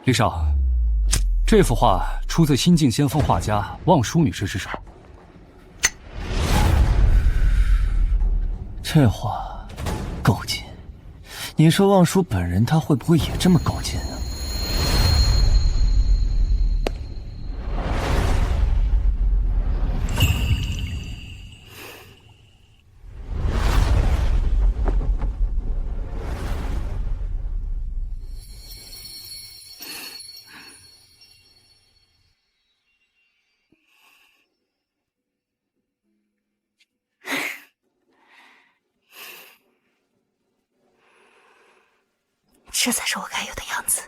李少，这幅画出自新晋先锋画家望舒女士之手。这画够劲，你说望舒本人他会不会也这么够劲啊？这才是我该有的样子。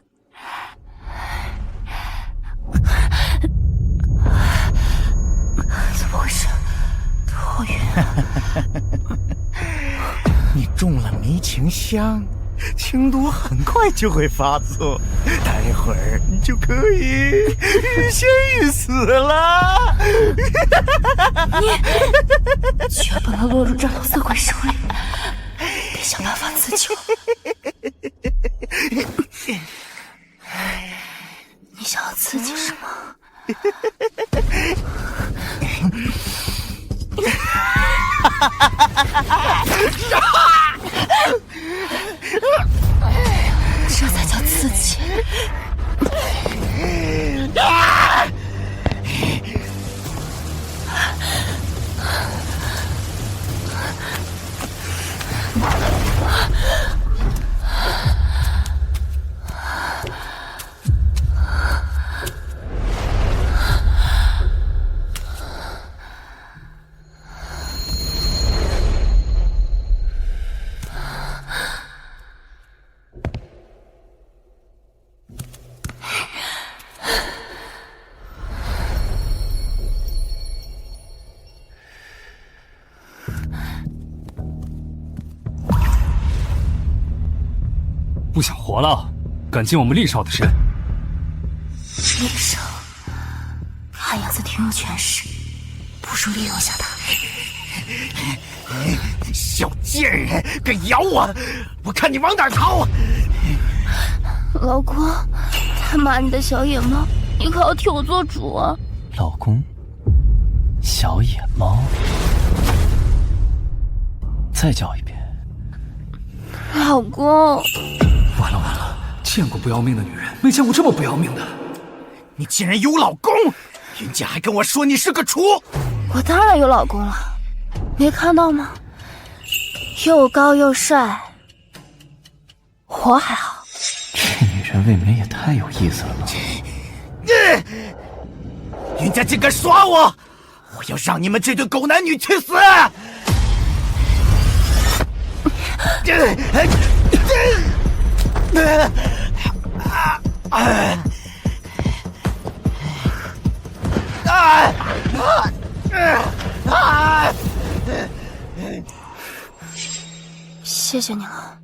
怎么回事？头晕了。你中了迷情香，情毒很快就会发作，待会儿你就可以欲仙欲死了。你绝不能落入这老色鬼手里，得想办法自救。你想要刺激什么？这才叫刺激。不想活了？敢进我们厉少的身？厉少，看样子挺有权势，不如利用下他。小贱人，敢咬我，我看你往哪儿逃！老公，他骂你的小野猫，你可要替我做主啊！老公，小野猫，再叫一遍。老公，完了完了！见过不要命的女人，没见过这么不要命的。你竟然有老公，人家还跟我说你是个雏。我当然有老公了，没看到吗？又高又帅，我还好。这女人未免也太有意思了吧！人家竟敢耍我，我要让你们这对狗男女去死！谢谢你了。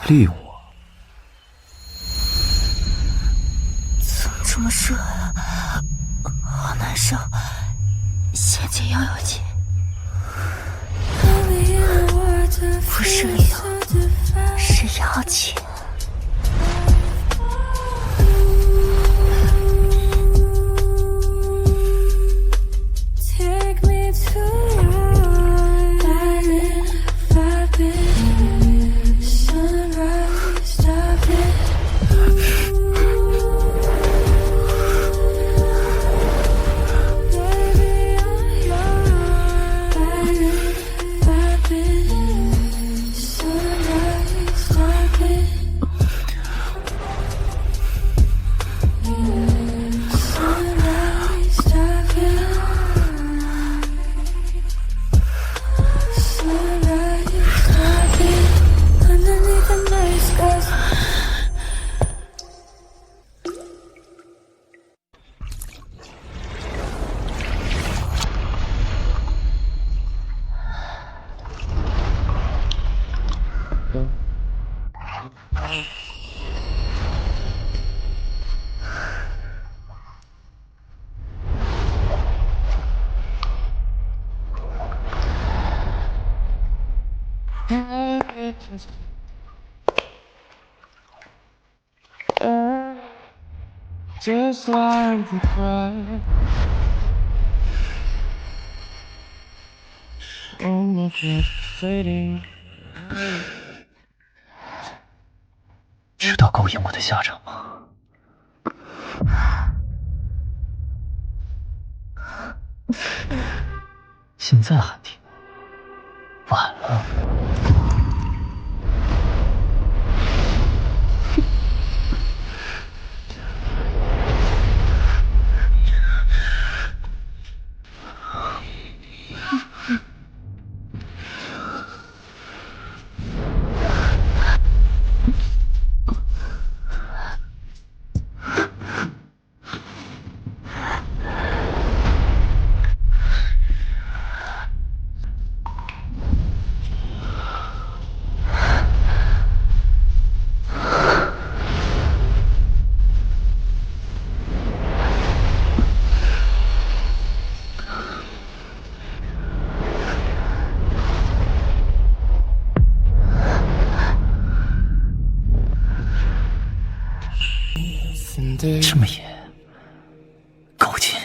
利我？怎么这么热啊？好难受，先解药有劲。不是理由，是妖气。Stop it. Just like the cry. Almost fading. 知道勾引我的下场吗？现在喊停，晚了。这么野，勾进。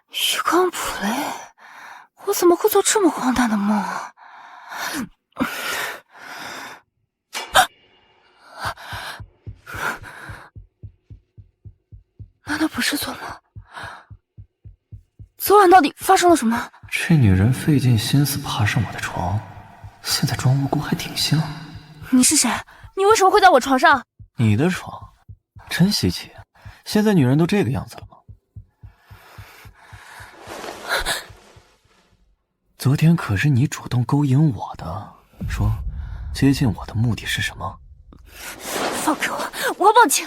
鱼缸普雷，我怎么会做这么荒诞的梦啊？难道不是做梦？昨晚到底发生了什么？这女人费尽心思爬上我的床，现在装无辜还挺像。你是谁？你为什么会在我床上？你的床，真稀奇，现在女人都这个样子了吗？昨天可是你主动勾引我的，说接近我的目的是什么？放开我，我要报警！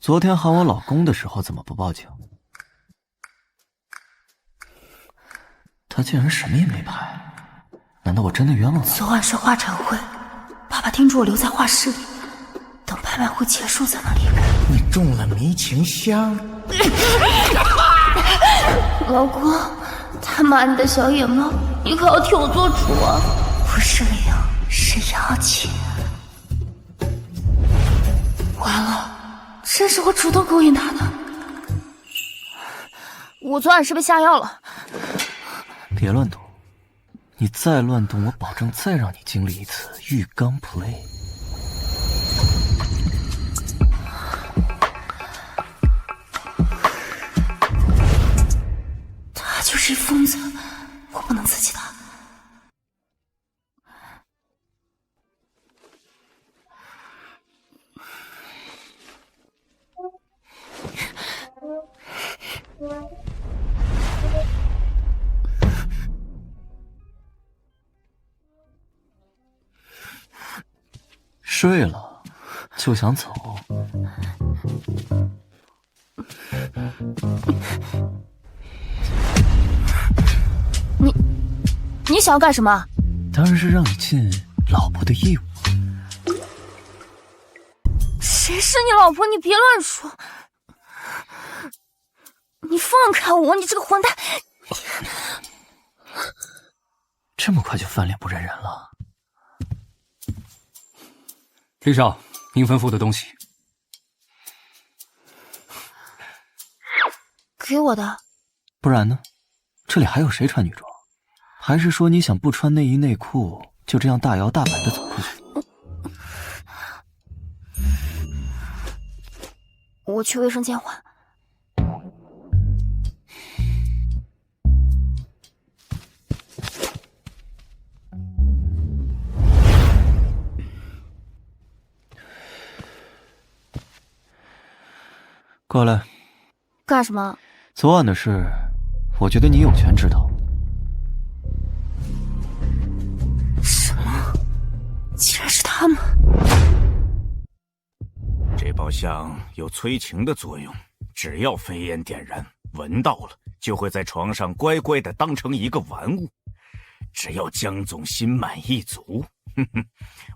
昨天喊我老公的时候怎么不报警？他竟然什么也没拍，难道我真的冤枉他？昨晚是画展会，爸爸叮嘱我留在画室里，等拍卖会结束才能离开。你中了迷情香。老公，他骂你的小野猫，你可要替我做主啊！不是灵，是妖精。完了，这是我主动勾引他的。我昨晚是被下药了。别乱动，你再乱动，我保证再让你经历一次浴缸 play。他就是一疯子，我不能刺激他。睡了就想走？你想要干什么？当然是让你尽老婆的义务。谁是你老婆？你别乱说！你放开我！你这个混蛋！这么快就翻脸不认人了？李少，您吩咐的东西。给我的。不然呢？这里还有谁穿女装？还是说你想不穿内衣内裤，就这样大摇大摆的走出去？我去卫生间换。过来。干什么？昨晚的事，我觉得你有权知道。什么？竟然是他们！这包香有催情的作用，只要飞烟点燃，闻到了就会在床上乖乖的当成一个玩物。只要江总心满意足，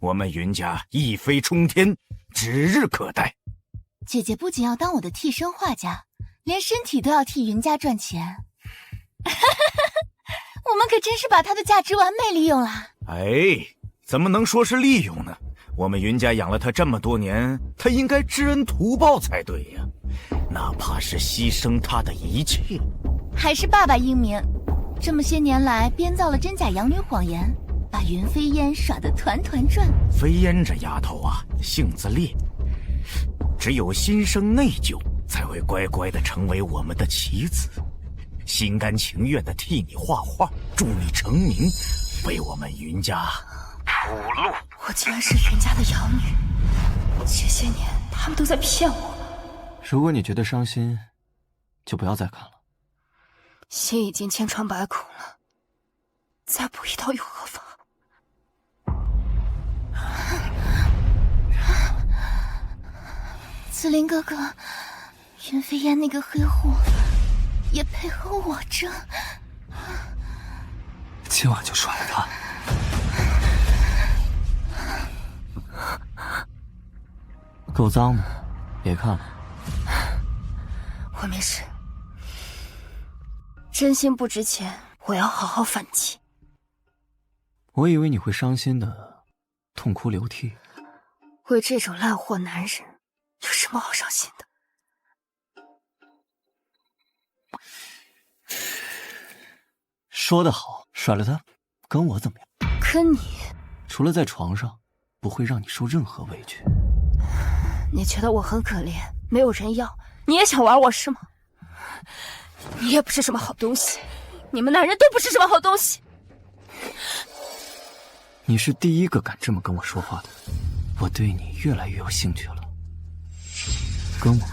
我们云家一飞冲天，指日可待。姐姐不仅要当我的替身画家，连身体都要替云家赚钱。我们可真是把她的价值完美利用了。哎，怎么能说是利用呢？我们云家养了她这么多年，她应该知恩图报才对呀，哪怕是牺牲她的一切。还是爸爸英明，这么些年来编造了真假养女谎言，把云飞烟耍得团团转。飞烟这丫头啊，性子烈，只有心生内疚，才会乖乖的成为我们的棋子，心甘情愿的替你画画，助你成名，为我们云家铺路。我竟然是云家的养女，这些年他们都在骗我。如果你觉得伤心，就不要再看了。心已经千疮百孔了，再补一刀又何妨？紫菱哥哥，云飞烟那个黑户也配和我争？今晚就耍了他。够脏的，别看了。我没事，真心不值钱，我要好好反击。我以为你会伤心的痛哭流涕。为这种烂货男人，有什么好伤心的？说得好，甩了他，跟我怎么样？跟你，除了在床上，不会让你受任何委屈。你觉得我很可怜，没有人要，你也想玩我是吗？你也不是什么好东西，你们男人都不是什么好东西。你是第一个敢这么跟我说话的，我对你越来越有兴趣了。跟我。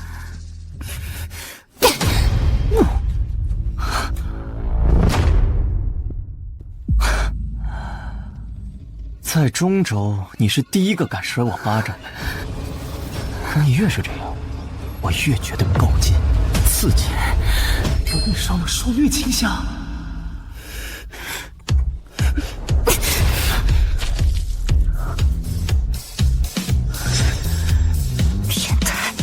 在中州，你是第一个敢甩我巴掌的。可你越是这样，我越觉得够劲、刺激。有对上了受虐倾向。变态！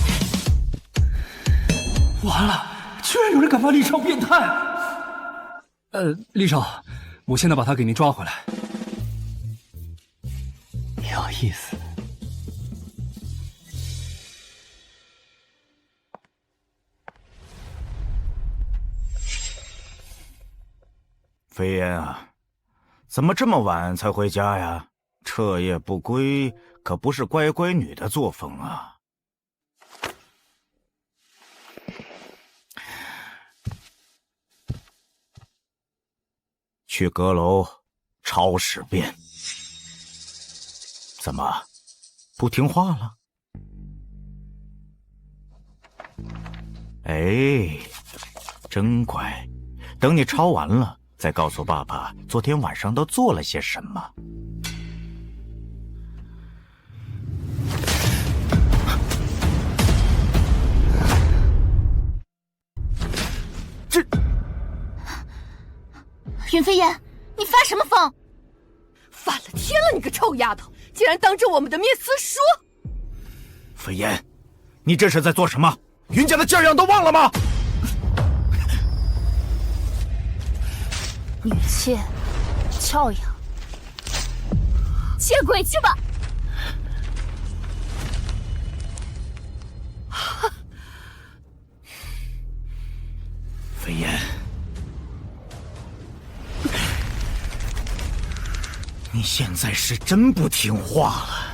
完了，居然有人敢骂厉少变态！厉少，我现在把他给您抓回来。有意思。飞烟啊，怎么这么晚才回家呀？彻夜不归可不是乖乖女的作风啊。去阁楼抄10遍。怎么，不听话了？哎，真乖。等你抄完了，再告诉爸爸昨天晚上都做了些什么。这云飞烟，你发什么疯？反了天了，你个臭丫头，竟然当着我们的面私说！飞烟，你这是在做什么？云家的劲儿样都忘了吗？女妾教养，见鬼去吧！飞烟，你现在是真不听话了。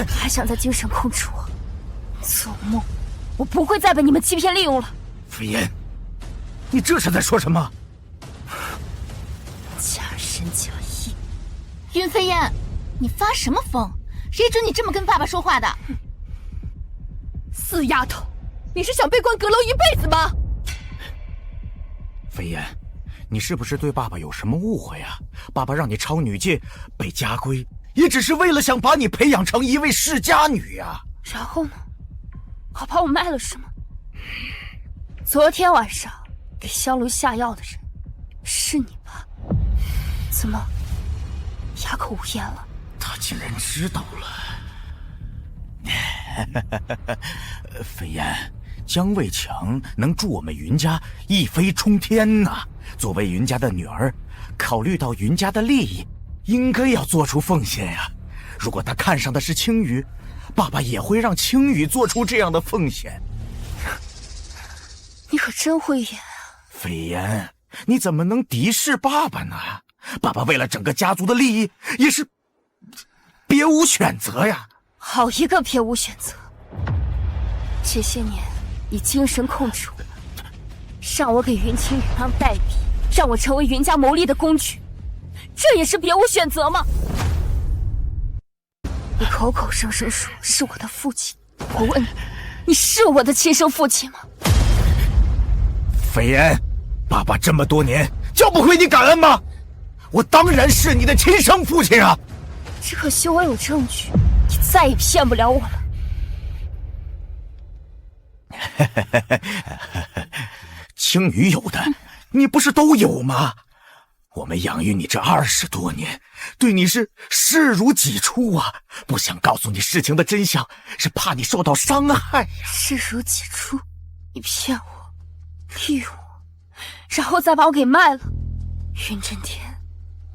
还想在精神控制我？做梦！我不会再被你们欺骗利用了。飞烟，你这是在说什么？假仁假义！云飞烟，你发什么疯？谁准你这么跟爸爸说话的？死丫头，你是想被关阁楼一辈子吗？飞烟，你是不是对爸爸有什么误会啊？爸爸让你抄女诫，被家规，也只是为了想把你培养成一位世家女呀。然后呢？好把我卖了是吗？昨天晚上给香炉下药的人是你吧？怎么哑口无言了？他竟然知道了。飞燕，姜卫强能助我们云家一飞冲天呐！作为云家的女儿，考虑到云家的利益，应该要做出奉献呀。如果他看上的是青羽，爸爸也会让青羽做出这样的奉献。你可真会演啊！飞燕，你怎么能敌视爸爸呢？爸爸为了整个家族的利益，也是别无选择呀。好一个别无选择！这些年你精神控制我，让我给云青羽当代笔，让我成为云家谋利的工具，这也是别无选择吗？你口口声声说是我的父亲，我问你，你是我的亲生父亲吗？飞燕，爸爸这么多年教不会你感恩吗？我当然是你的亲生父亲啊！只可惜我有证据，你再也骗不了我了。青羽有的，你不是都有吗？我们养育你这20多年，对你是视如己出啊！不想告诉你事情的真相，是怕你受到伤害呀。视如己出？你骗我，利用我，然后再把我给卖了。云震天，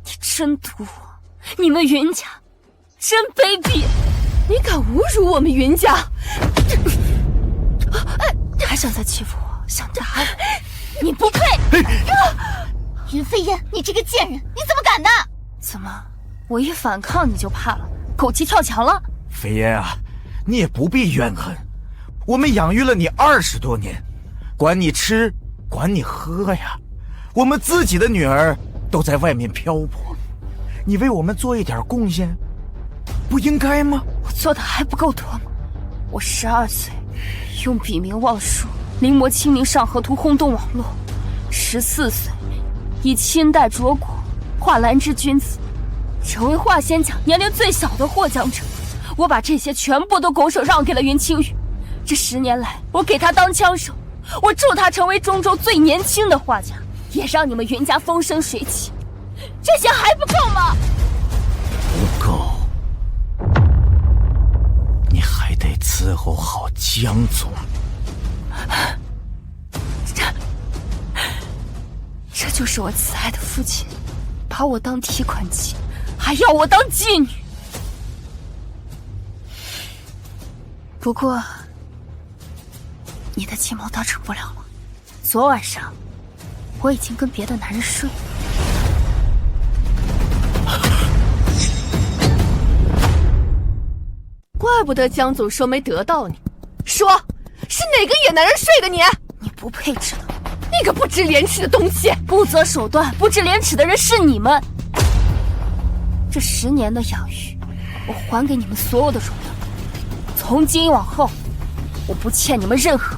你真毒我！你们云家真卑鄙！你敢侮辱我们云家！还想再欺负我，想打我？你不配！云飞燕，你这个贱人，你怎么敢的？怎么，我一反抗你就怕了，狗急跳墙了？飞燕啊，你也不必怨恨，我们养育了你20多年，管你吃，管你喝呀。我们自己的女儿都在外面漂泊，你为我们做一点贡献，不应该吗？我做的还不够多吗？我12岁用笔名望术临摹《清明上河图》轰动网络，14岁以清代拙果画兰之君子，成为画仙奖年龄最小的获奖者。我把这些全部都拱手让给了云青羽。这10年来，我给他当枪手，我助他成为中州最年轻的画家，也让你们云家风生水起。这些还不够吗？不够，你还得伺候好江总。这就是我慈爱的父亲，把我当提款机，还要我当妓女。不过，你的计谋达成不了了。昨晚上，我已经跟别的男人睡了。怪不得江总说没得到你，说是哪个野男人睡的你？你不配知道。那个不知廉耻的东西！不择手段、不知廉耻的人是你们。这10年的养育，我还给你们所有的荣耀。从今往后，我不欠你们任何。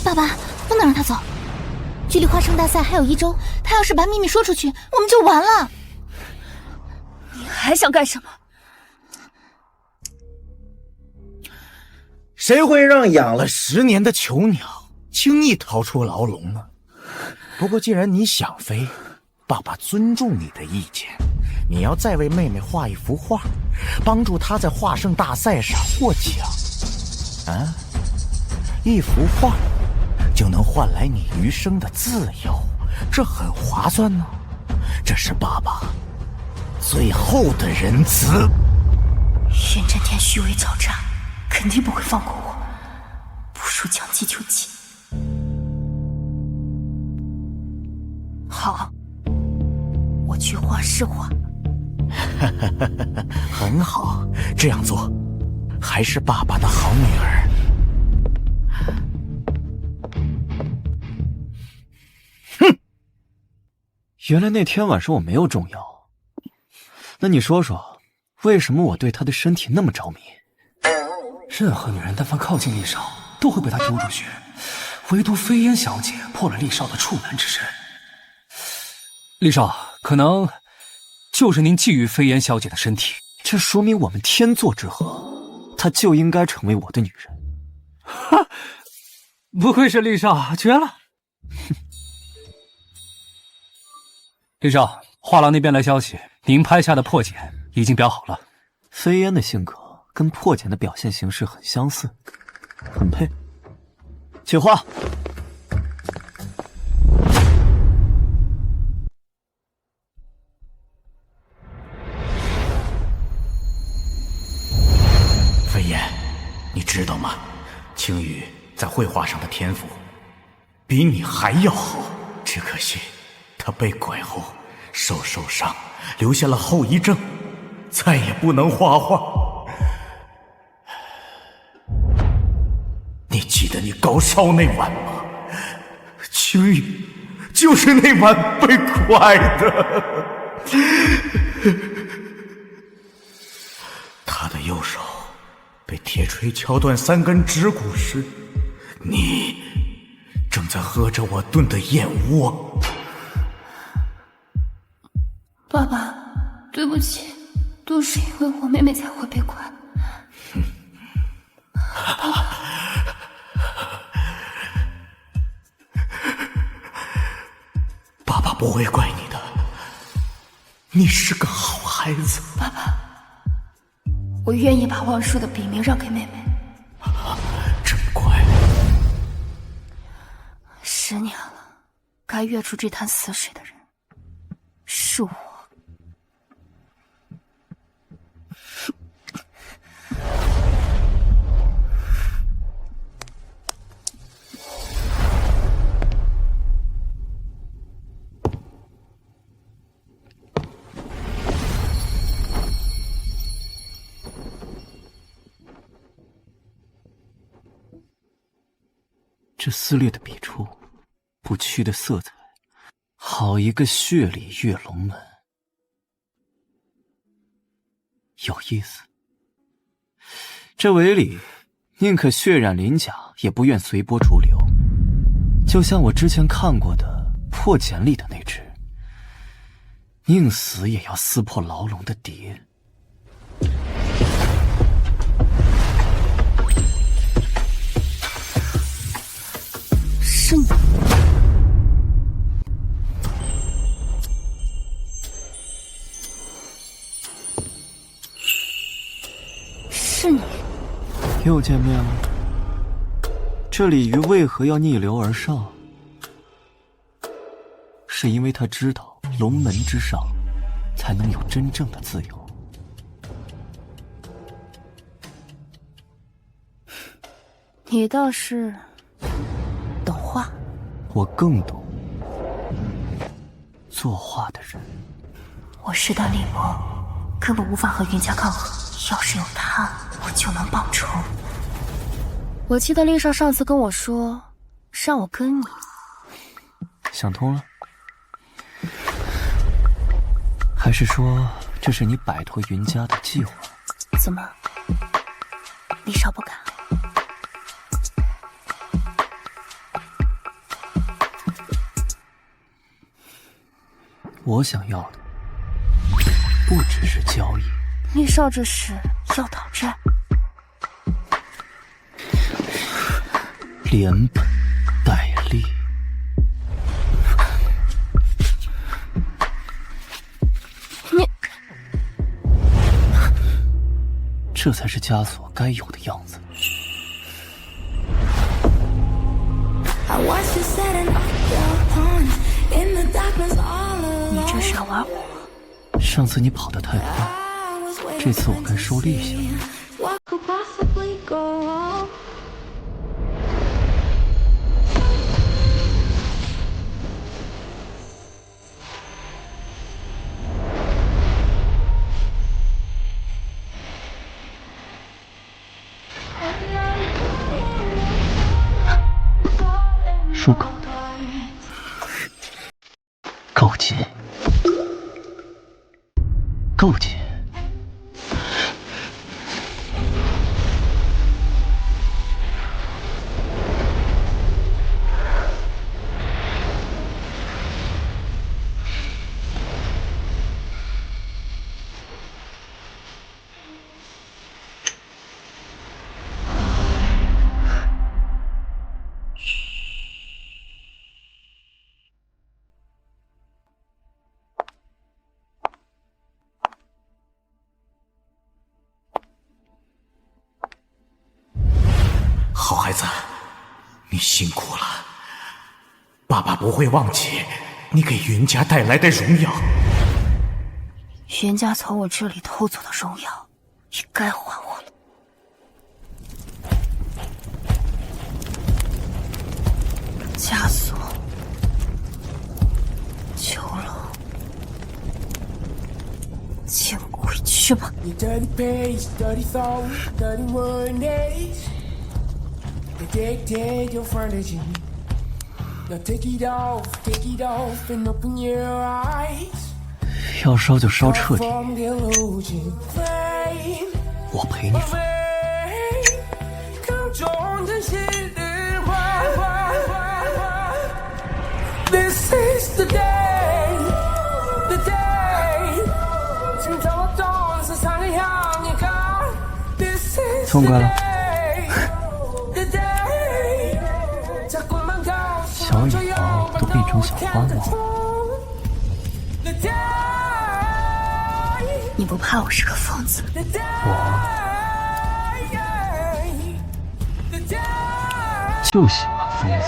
爸爸，不能让他走，距离花生大赛还有1周，他要是把秘密说出去，我们就完了。你还想干什么？谁会让养了10年的囚鸟轻易逃出牢笼呢？不过既然你想飞，爸爸尊重你的意见。你要再为妹妹画一幅画，帮助她在画圣大赛上获奖。啊，一幅画就能换来你余生的自由，这很划算呢。这是爸爸最后的仁慈。云震天虚伪狡诈，肯定不会放过我，不如将计就计。好，我去画是画。很好，这样做还是爸爸的好女儿。哼，原来那天晚上我没有中药。那你说说，为什么我对她的身体那么着迷？任何女人但凡靠近厉少，都会被他揪出去。唯独飞燕小姐破了厉少的处男之身。厉少，可能就是您觊觎飞燕小姐的身体。这说明我们天作之合，她就应该成为我的女人。哈，不愧是厉少，绝了！厉少，画廊那边来消息，您拍下的破茧已经裱好了。飞燕的性格跟破茧的表现形式很相似，很配。请画。飞燕，你知道吗？青羽在绘画上的天赋比你还要好，只可惜他被拐后受伤，留下了后遗症，再也不能画画。你记得你高烧那晚吗？青羽就是那晚被拐的。他的右手被铁锤敲断3根指骨时，你正在喝着我炖的燕窝。爸爸，对不起，都是因为我妹妹才会被拐。爸爸不会怪你的，你是个好孩子。爸爸，我愿意把王叔的笔名让给妹妹。真乖。10年了，该跃出这潭死水的人是我。这撕裂的笔触，不屈的色彩，好一个血里跃龙门。有意思。这韦礼宁可血染鳞甲，也不愿随波逐流，就像我之前看过的破茧里的那只，宁死也要撕破牢笼的蝶。是你，是你，又见面了。这鲤鱼为何要逆流而上？是因为他知道龙门之上才能有真正的自由。你倒是懂画。我更懂作画的人。我势单力薄，根本无法和云家抗衡。要是有他，我就能报仇。我记得厉少上次跟我说，让我跟你。想通了？还是说这是你摆脱云家的计划？怎么，厉少不敢？我想要的不只是交易。厉少这是要讨债？连本带利。你，这才是枷锁该有的样子。你这是要玩火？上次你跑得太快，这次我该收利息了。漱口的，够紧，够紧。孩子，你辛苦了，爸爸不会忘记你给云家带来的荣耀。云家从我这里偷走的荣耀，也该还我了。枷锁，囚牢，请回去吧。Your dirty page, dirty soul, 31 days. Addicted your furniture. Now take it off and open your eyes. 要烧就烧彻底， From the illusion, flame 我陪你走。 come join the shit. This is the day, the day. 今朝我总是想你向你看。This is the day, the day. 小羽毛都变成小花猫。你不怕我是个疯子？我就喜欢疯子。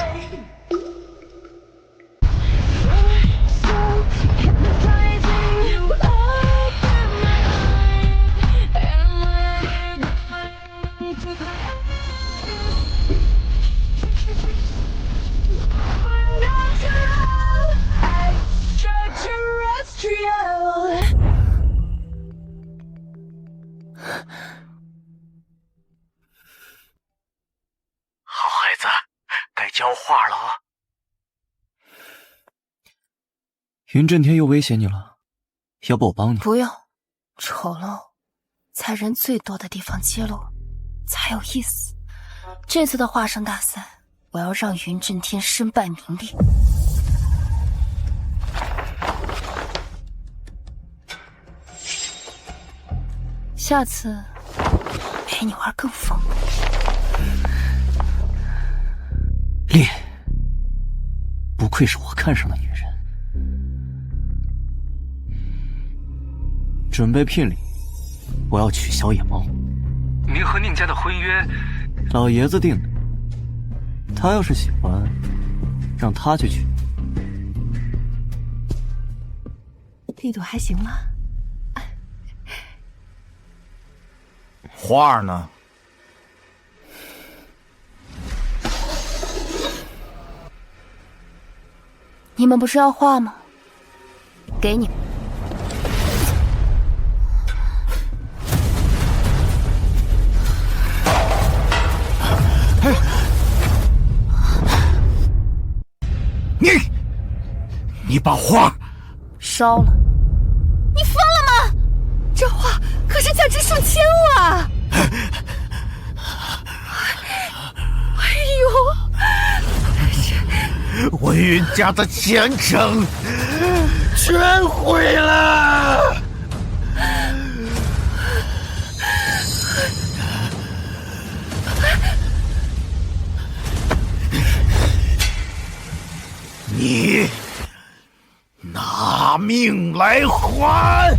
好孩子，该教画了啊！云震天又威胁你了，要不我帮你？不用，丑陋在人最多的地方揭露才有意思。这次的画生大赛，我要让云震天身败名裂。下次陪你玩更疯。烈，不愧是我看上的女人。准备聘礼，我要娶小野猫。您和宁家的婚约，老爷子定的。他要是喜欢，让他去娶。力度还行吗？画呢？你们不是要画吗？给你。你把画烧了。你疯了吗？这画可是价值数千万！哎呦，我云家的前程全毁了。你拿命来还！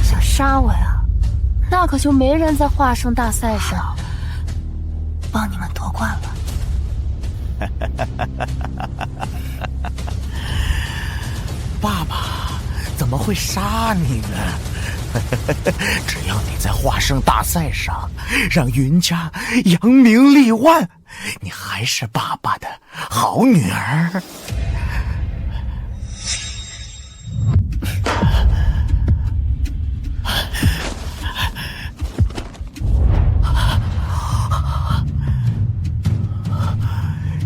想杀我呀？那可就没人在画圣大赛上帮你们夺冠了。爸爸怎么会杀你呢？只要你在画圣大赛上让云家扬名立万，你还是爸爸的好女儿。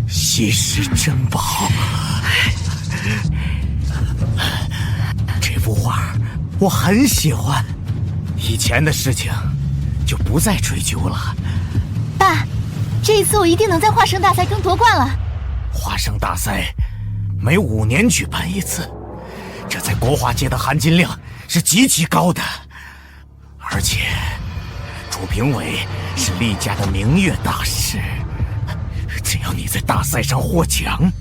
稀世珍宝，这幅画我很喜欢，以前的事情就不再追究了。爸，这一次我一定能在画圣大赛中夺冠了。画圣大赛每5年举办一次，这在国画界的含金量是极其高的，而且主评委是厉家的明月大师。只要你在大赛上获奖，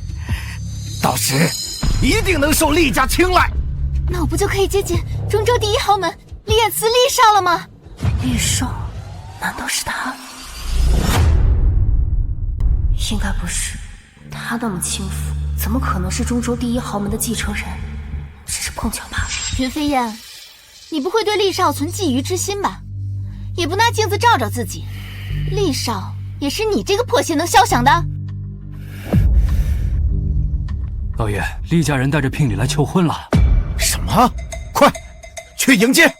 到时一定能受厉家青睐。那我不就可以接近中州第1豪门厉衍慈厉少了吗？厉少，难道是他？应该不是，他那么轻浮，怎么可能是中州第一豪门的继承人？只是碰巧罢了。云飞燕，你不会对厉少存觊觎之心吧？也不拿镜子照照自己，厉少也是你这个破鞋能肖想的？老爷，厉家人带着聘礼来求婚了。什么？快去迎接！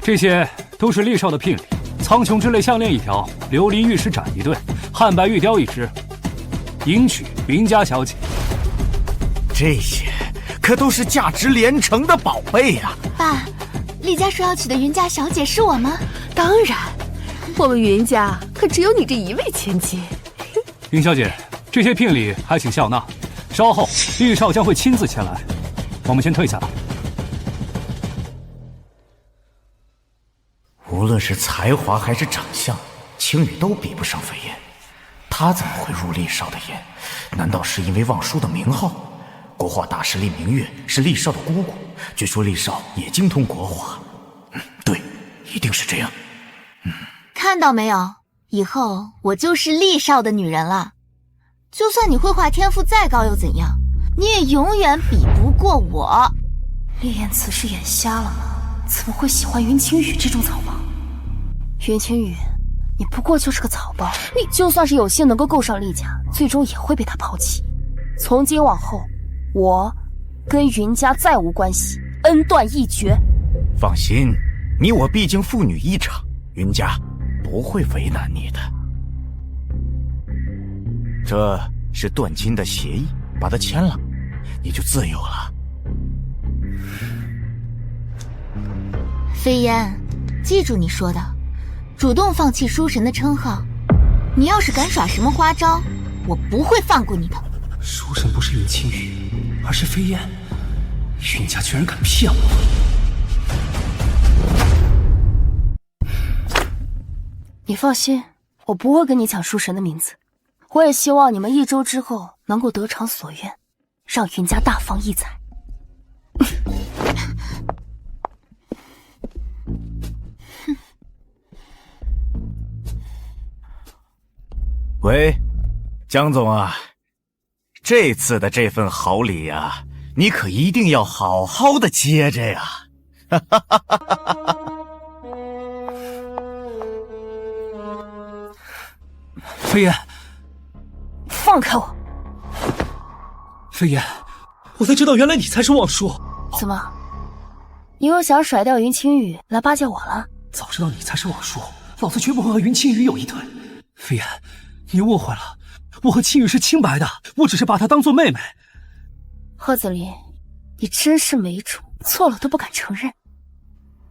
这些都是厉少的聘礼：苍穹之泪项链1条，琉璃玉石盏1对，汉白玉雕1只，迎娶云家小姐。这些可都是价值连城的宝贝呀！爸，厉家说要娶的云家小姐是我吗？当然，我们云家可只有你这一位千金。云小姐，这些聘礼还请笑纳，稍后厉少将会亲自前来。我们先退下了。无论是才华还是长相，青羽都比不上飞燕。她怎么会入厉少的眼？难道是因为望舒的名号？国画大师厉明月是厉少的姑姑，据说厉少也精通国画。对，一定是这样。看到没有？以后我就是厉少的女人了。就算你绘画天赋再高又怎样？你也永远比不过我。厉燕此时眼瞎了吗？怎么会喜欢云清羽这种草包？云清羽，你不过就是个草包，你就算是有幸能够够上厉家，最终也会被他抛弃。从今往后，我跟云家再无关系，恩断义绝。放心，你我毕竟父女一场，云家不会为难你的。这是断亲的协议，把它签了，你就自由了。飞燕，记住你说的，主动放弃书神的称号。你要是敢耍什么花招，我不会放过你的。书神不是云清羽，而是飞燕。云家居然敢骗我！你放心，我不会跟你抢书神的名字。我也希望你们1周之后能够得偿所愿，让云家大放异彩。喂，江总啊，这次的这份好礼呀，你可一定要好好的接着呀！飞燕，放开我！飞燕，我才知道原来你才是望舒。怎么，你又想甩掉云清羽来巴结我了？早知道你才是望舒，老子绝不会和云清羽有一腿。飞燕，你误会了，我和清羽是清白的，我只是把她当做妹妹。贺子林，你真是没种，错了都不敢承认。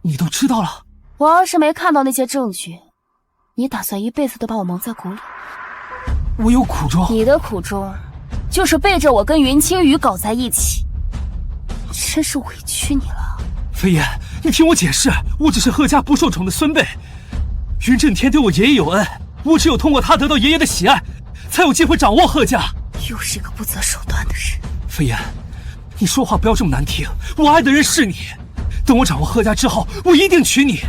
你都知道了？我要是没看到那些证据，你打算一辈子都把我蒙在鼓里？我有苦衷。你的苦衷，就是背着我跟云清羽搞在一起。真是委屈你了。飞燕，你听我解释，我只是贺家不受宠的孙辈。云震天对我爷爷有恩，我只有通过他得到爷爷的喜爱，才有机会掌握贺家。又是一个不择手段的人。飞燕，你说话不要这么难听，我爱的人是你。等我掌握贺家之后，我一定娶你。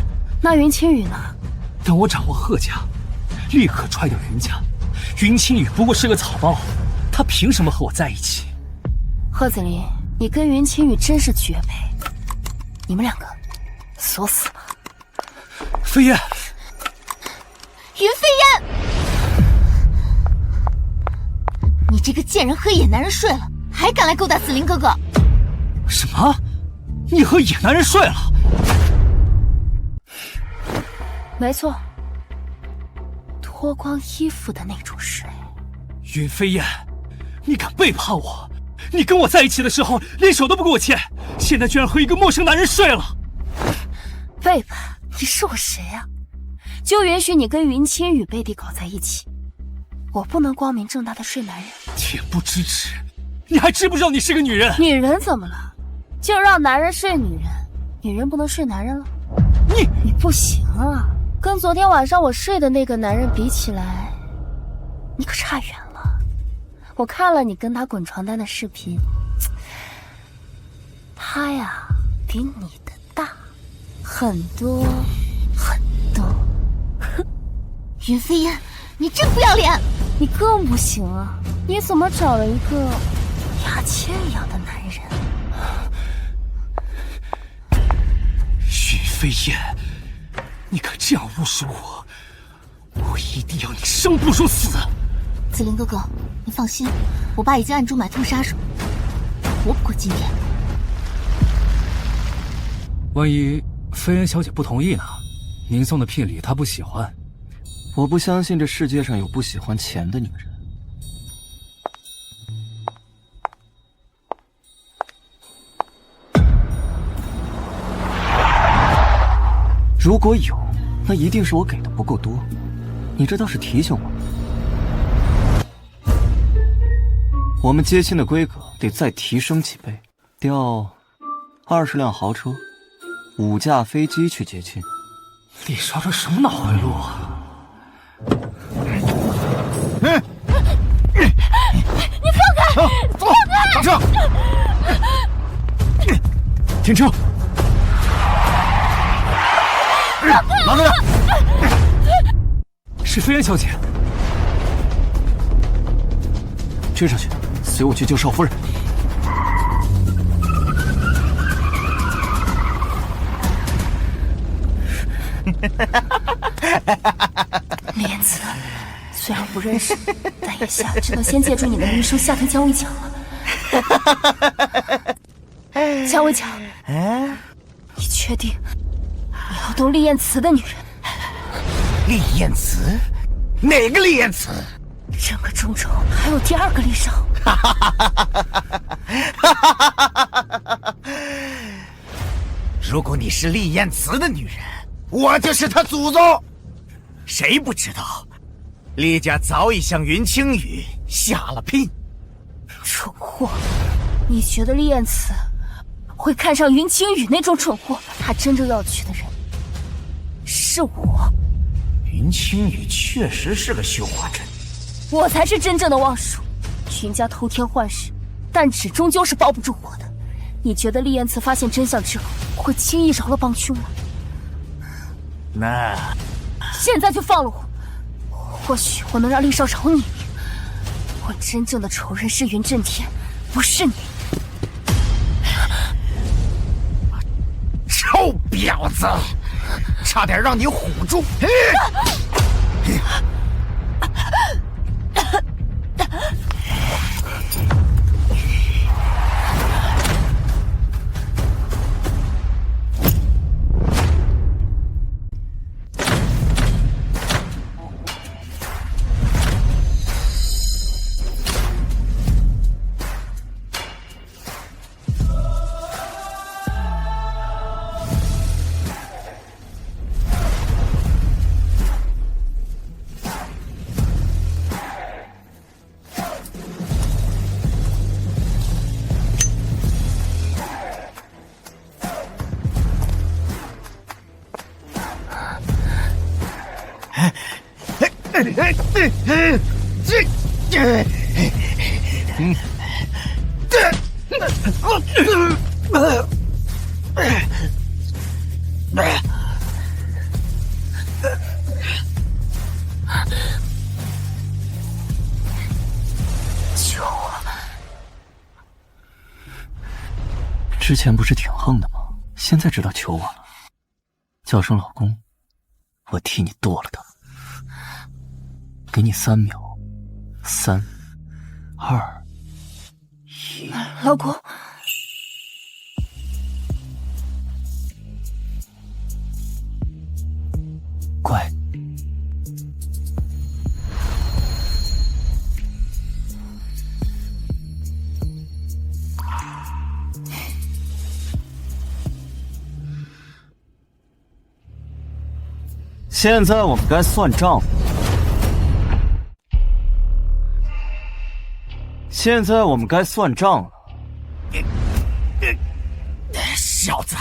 那云清羽呢？等我掌握贺家，立刻踹掉云家。云清羽不过是个草包，他凭什么和我在一起？贺子林，你跟云清羽真是绝配，你们两个锁死吧。飞燕，云飞燕，你这个贱人和野男人睡了，还敢来勾搭子林哥哥？什么？你和野男人睡了？没错，脱光衣服的那种睡。云飞燕，你敢背叛我？你跟我在一起的时候连手都不给我牵，现在居然和一个陌生男人睡了。背叛？你是我谁啊？就允许你跟云清羽背地搞在一起，我不能光明正大的睡男人。恬不知耻，你还知不知道你是个女人？女人怎么了？就让男人睡女人，女人不能睡男人了？你不行啊，跟昨天晚上我睡的那个男人比起来，你可差远了。我看了你跟他滚床单的视频，他呀比你的大很多很多。哼，云飞烟，你真不要脸！你更不行啊！你怎么找了一个牙签一样的男人？许飞燕，你敢这样侮辱我，我一定要你生不如死！紫菱哥哥，你放心，我爸已经暗中买通杀手，活不过今天。万一飞燕小姐不同意呢？您送的聘礼她不喜欢。我不相信这世界上有不喜欢钱的女人。如果有，那一定是我给的不够多。你这倒是提醒我了。我们接亲的规格得再提升几倍，调20辆豪车、5架飞机去接亲。李少这什么脑回路啊？你放开！走，上车！停车！拿着！是飞燕小姐，追上去，随我去救少夫人。李彦慈，虽然不认识，但眼下只能先借助你的名声吓退姜维强了。姜维强，你确定你要动厉彦慈的女人？厉彦慈？哪个厉彦慈？整个中州还有第2个厉少。如果你是厉彦慈的女人，我就是她祖宗。谁不知道，厉家早已向云青羽下了聘。蠢货！你觉得厉彦慈会看上云青羽那种蠢货？他真正要娶的人是我。云青羽确实是个绣花针，我才是真正的望蜀。云家偷天换日，但纸终究是包不住火的。你觉得厉彦慈发现真相之后会轻易饶了帮凶吗？那现在就放了我，或许我能让厉少饶你。我真正的仇人是云震天，不是你。臭婊子，差点让你唬住！救我！之前不是挺横的吗？现在知道求我了，叫声老公，我替你剁了他。给你3秒，3、2、1。老公，乖。现在我们该算账了。现在我们该算账了。小子，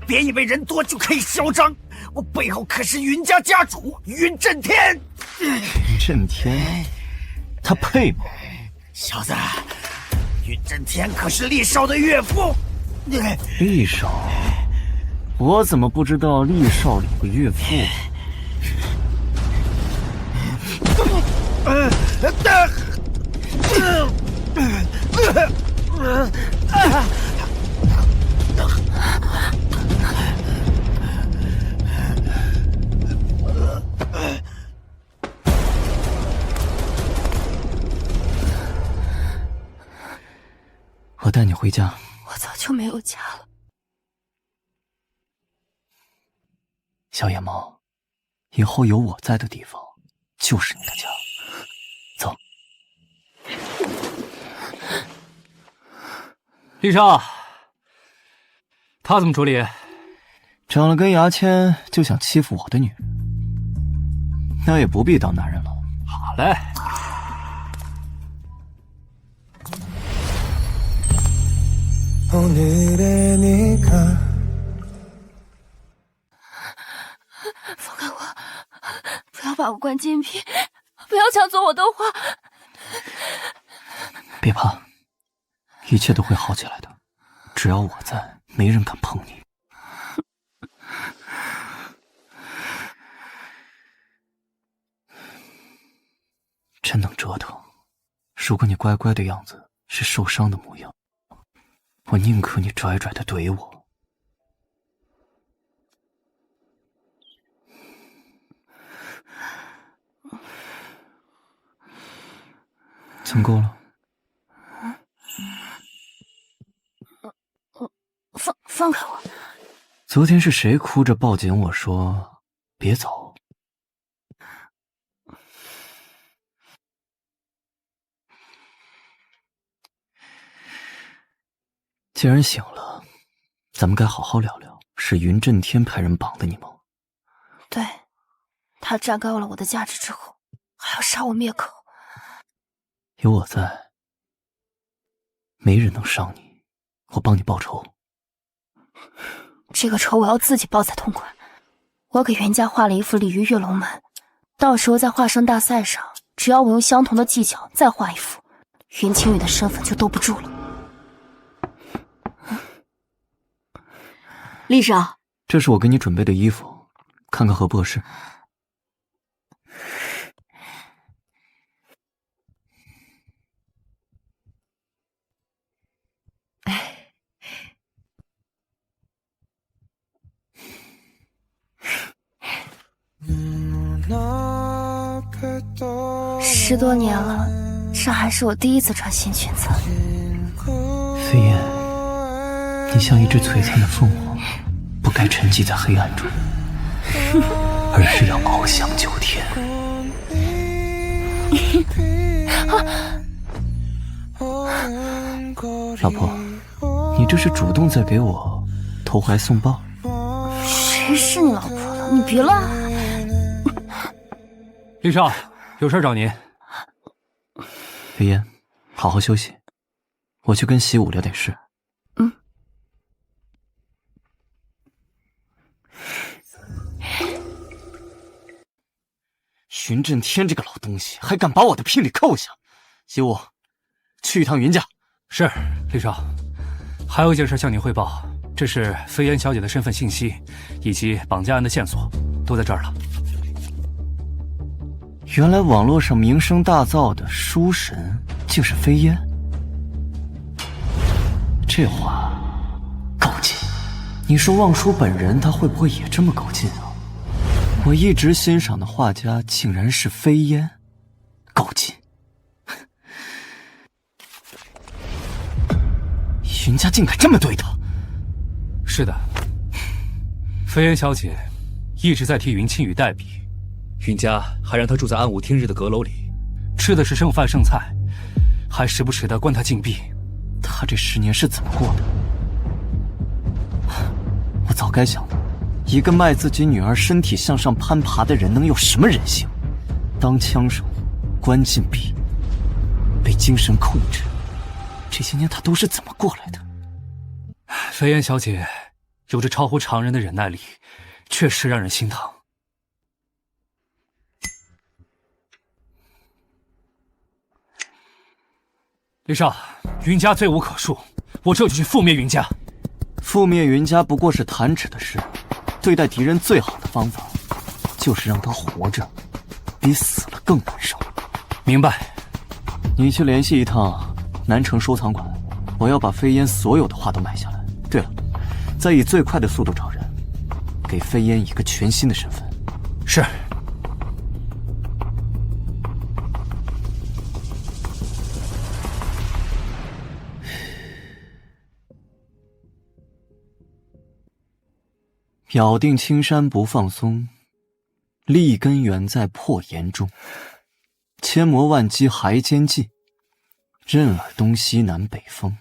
别以为人多就可以嚣张，我背后可是云家家主云震天。云震天，他配吗？小子，云震天可是厉少的岳父，厉少，我怎么不知道厉少有个岳父？我带你回家。我早就没有家了。小野猫，以后有我在的地方就是你的家。走。厉少，他怎么处理？长了根牙签就想欺负我的女人，那也不必当男人了。好嘞。放开我！不要把我关禁闭！不要抢走我的花！别怕，一切都会好起来的。只要我在，没人敢碰你。真能折腾。如果你乖乖的样子是受伤的模样，我宁可你拽拽的怼我。蹭够了？放开我！昨天是谁哭着抱紧我说别走？既然醒了，咱们该好好聊聊，是云震天派人绑的你吗？对，他占高了我的价值之后，还要杀我灭口。有我在，没人能伤你，我帮你报仇。这个仇我要自己报才痛快。我给袁家画了一幅鲤鱼跃龙门，到时候在画生大赛上，只要我用相同的技巧再画一幅，云清羽的身份就兜不住了。厉少，这是我给你准备的衣服，看看合不合适。10多年了，这还是我第一次穿新裙子。飞燕，你像一只璀璨的凤凰，不该沉寂在黑暗中，而是要翱翔9天。老婆，你这是主动在给我投怀送抱？谁是你老婆了？你别乱！厉少，有事找您。飞燕，好好休息，我去跟习武聊点事。荀震天这个老东西，还敢把我的聘礼扣下！习武，去一趟云家。是，厉少。还有一件事向你汇报，这是飞燕小姐的身份信息，以及绑架案的线索，都在这儿了。原来网络上名声大噪的书神竟是飞燕，这话够劲。你说望舒本人他会不会也这么够劲啊？我一直欣赏的画家竟然是飞燕，够劲。云家竟敢这么对他？是的，飞燕小姐一直在替云清羽代笔。云家还让他住在暗无天日的阁楼里，吃的是剩饭剩菜，还时不时的关他禁闭。他这10年是怎么过的？我早该想的，一个卖自己女儿身体向上攀爬的人能有什么人性？当枪手，关禁闭，被精神控制，这些年他都是怎么过来的？飞燕小姐有着超乎常人的忍耐力，确实让人心疼。厉少，云家罪无可恕，我这就去覆灭云家。覆灭云家不过是弹指的事，对待敌人最好的方法，就是让他活着，比死了更难受。明白。你去联系一趟南城收藏馆，我要把飞烟所有的画都买下来。对了，再以最快的速度找人，给飞烟一个全新的身份。是。咬定青山不放松，立根源在破岩中。千磨万击还坚劲，任尔东西南北风。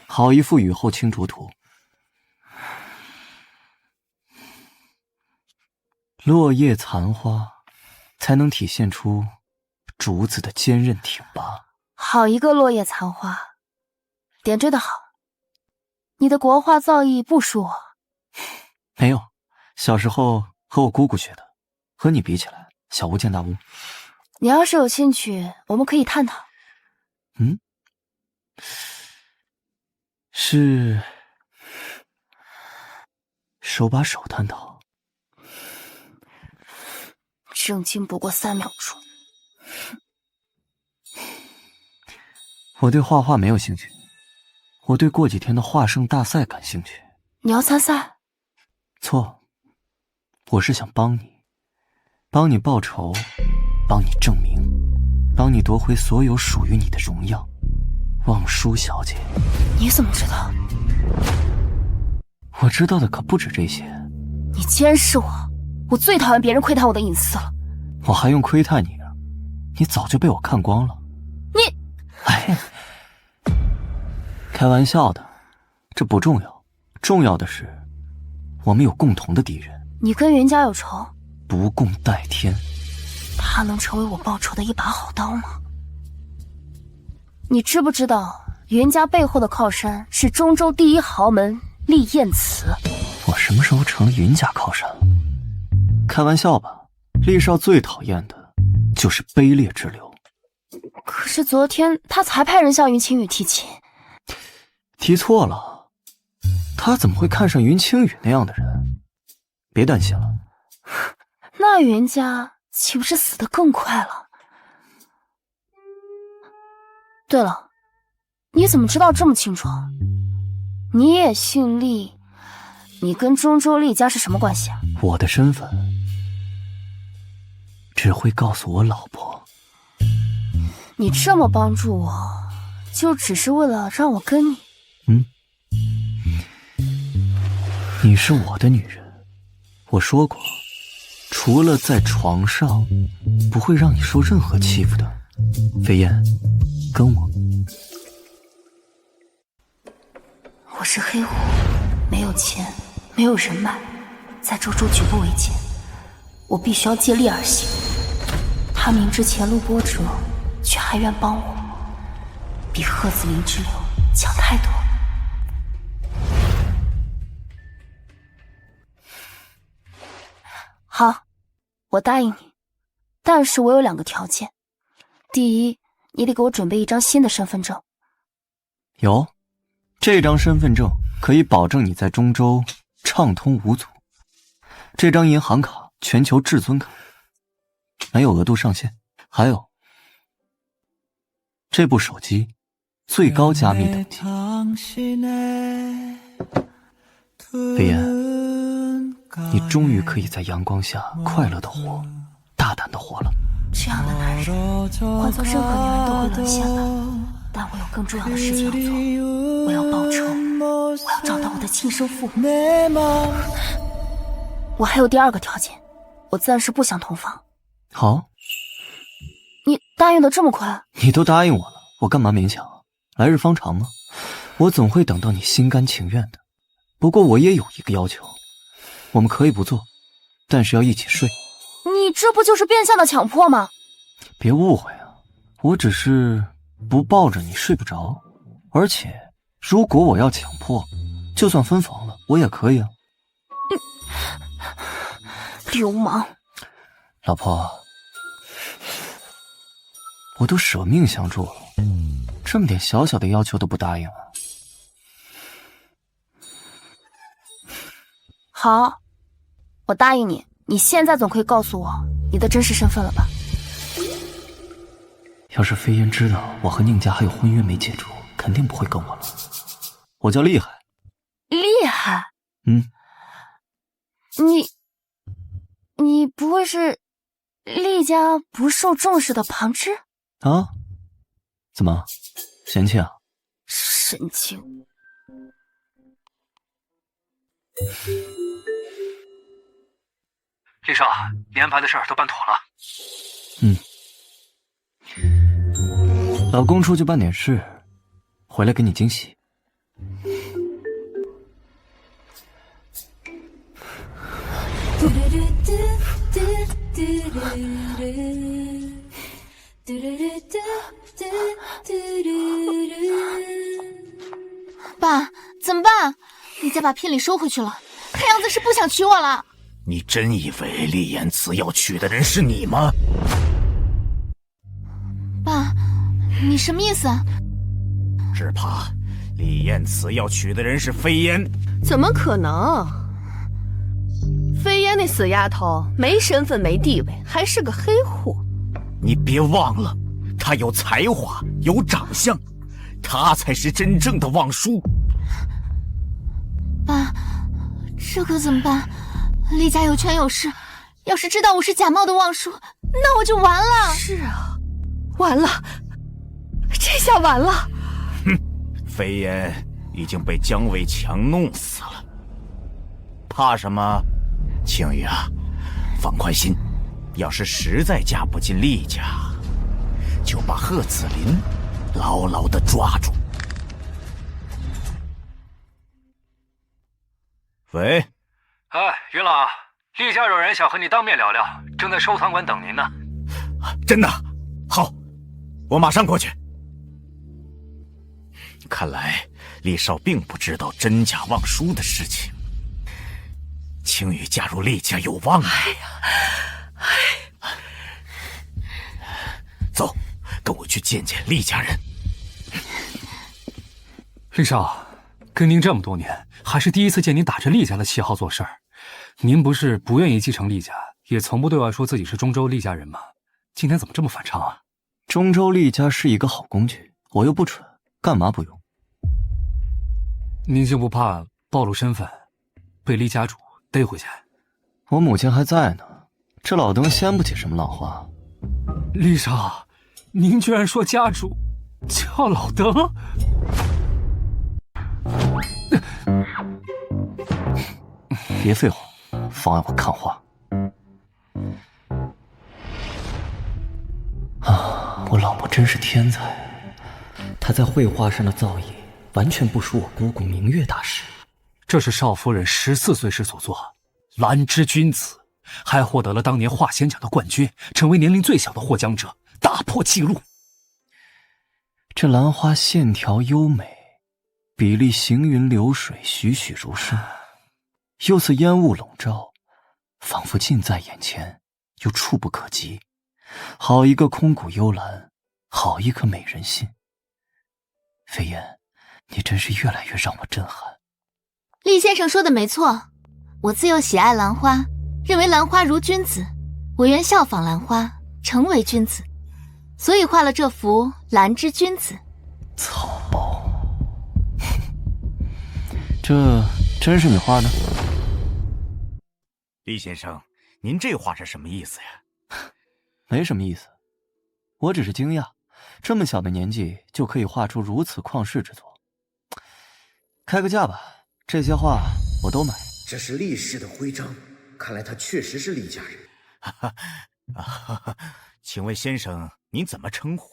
好一幅雨后青竹图。落叶残花，才能体现出竹子的坚韧挺拔。好一个落叶残花，点缀的好。你的国画造诣不输我。没有，小时候和我姑姑学的，和你比起来，小巫见大巫。你要是有兴趣，我们可以探讨。是手把手探讨。正经不过3秒钟。我对画画没有兴趣，我对过几天的画圣大赛感兴趣。你要参赛？错，我是想帮你，帮你报仇，帮你证明，帮你夺回所有属于你的荣耀。望舒小姐，你怎么知道？我知道的可不止这些。你监视我，我最讨厌别人窥探我的隐私了。我还用窥探你啊？你早就被我看光了。你，哎，开玩笑的，这不重要，重要的是我们有共同的敌人。你跟云家有仇？不共戴天。他能成为我报仇的一把好刀吗？你知不知道云家背后的靠山是中州第一豪门厉燕慈？我什么时候成了云家靠山了？开玩笑吧，厉少最讨厌的就是卑劣之流。可是昨天他才派人向云青雨提亲。提错了，他怎么会看上云青雨那样的人？别担心了。那云家岂不是死得更快了？对了，你怎么知道这么清楚？你也姓厉，你跟中州厉家是什么关系啊？我的身份只会告诉我老婆。你这么帮助我，就只是为了让我跟你？你是我的女人，我说过，除了在床上，不会让你受任何欺负的。飞燕，跟我。我是黑虎，没有钱，没有人脉，在周州举步维艰，我必须要借力而行。他明知前路波折，却还愿帮我，比贺子林之流强太多。好，我答应你，但是我有2个条件。第一，你得给我准备一张新的身份证。有，这张身份证可以保证你在中州畅通无阻。这张银行卡全球至尊卡，没有额度上限。还有，这部手机最高加密等级。飞燕，你终于可以在阳光下快乐的活，大胆的活了。这样的男人，换做任何女人都会沦陷吧。但我有更重要的事情要做，我要报仇，我要找到我的亲生父母。我还有第2个条件，我暂时不想同房。好，你答应的这么快？你都答应我了，我干嘛勉强啊？来日方长嘛，我总会等到你心甘情愿的。不过我也有一个要求，我们可以不做，但是要一起睡。你这不就是变相的强迫吗？别误会啊，我只是不抱着你睡不着，而且如果我要强迫，就算分房了，我也可以啊。流氓！老婆，我都舍命相助了，这么点小小的要求都不答应啊？好，我答应你，你现在总可以告诉我你的真实身份了吧？要是飞燕知道我和宁家还有婚约没解除，肯定不会跟我了。我叫厉害。厉害？你不会是厉家不受重视的旁支？啊？怎么，嫌弃啊？神经！厉少，你安排的事儿都办妥了。老公出去办点事，回来给你惊喜。爸，怎么办？你再把聘礼收回去了，看样子是不想娶我了。你真以为厉言辞要娶的人是你吗？爸，你什么意思啊？只怕厉言辞要娶的人是飞燕。怎么可能？飞燕那死丫头没身份没地位，还是个黑户。你别忘了，她有才华，有长相，她才是真正的望舒。爸，这可怎么办？厉家有权有势，要是知道我是假冒的望舒，那我就完了。是啊，完了，这下完了。哼，飞燕已经被姜伟强弄死了，怕什么？青羽啊，放宽心，要是实在嫁不进厉家，就把贺子霖牢牢地抓住。喂，哎，云老，厉家有人想和你当面聊聊，正在收藏馆等您呢。真的？好，我马上过去。看来厉少并不知道真假望舒的事情。青羽加入厉家有望啊！走，跟我去见见厉家人。厉少，跟您这么多年，还是第一次见您打着厉家的旗号做事儿。您不是不愿意继承厉家，也从不对外说自己是中州厉家人吗？今天怎么这么反常啊？中州厉家是一个好工具，我又不蠢，干嘛不用？您就不怕暴露身份，被厉家主逮回去？我母亲还在呢，这老登掀不起什么浪花。厉少，您居然说家主叫老登？别废话，妨碍我看画。啊，我老婆真是天才，她在绘画上的造诣完全不输我姑姑明月大师。这是少夫人14岁时所作，兰之君子，还获得了当年画仙奖的冠军，成为年龄最小的获奖者，打破纪录。这兰花线条优美，比例行云流水，栩栩如生，又似烟雾笼罩，仿佛近在眼前，又触不可及。好一个空谷幽兰，好一颗美人心。飞燕，你真是越来越让我震撼。厉先生说的没错，我自幼喜爱兰花，认为兰花如君子，我愿效仿兰花，成为君子，所以画了这幅《兰之君子》。草包，这真是你画的？厉先生，您这话是什么意思呀？没什么意思，我只是惊讶，这么小的年纪就可以画出如此旷世之作。开个价吧，这些画我都买。这是厉氏的徽章，看来他确实是厉家人。请问先生，您怎么称呼？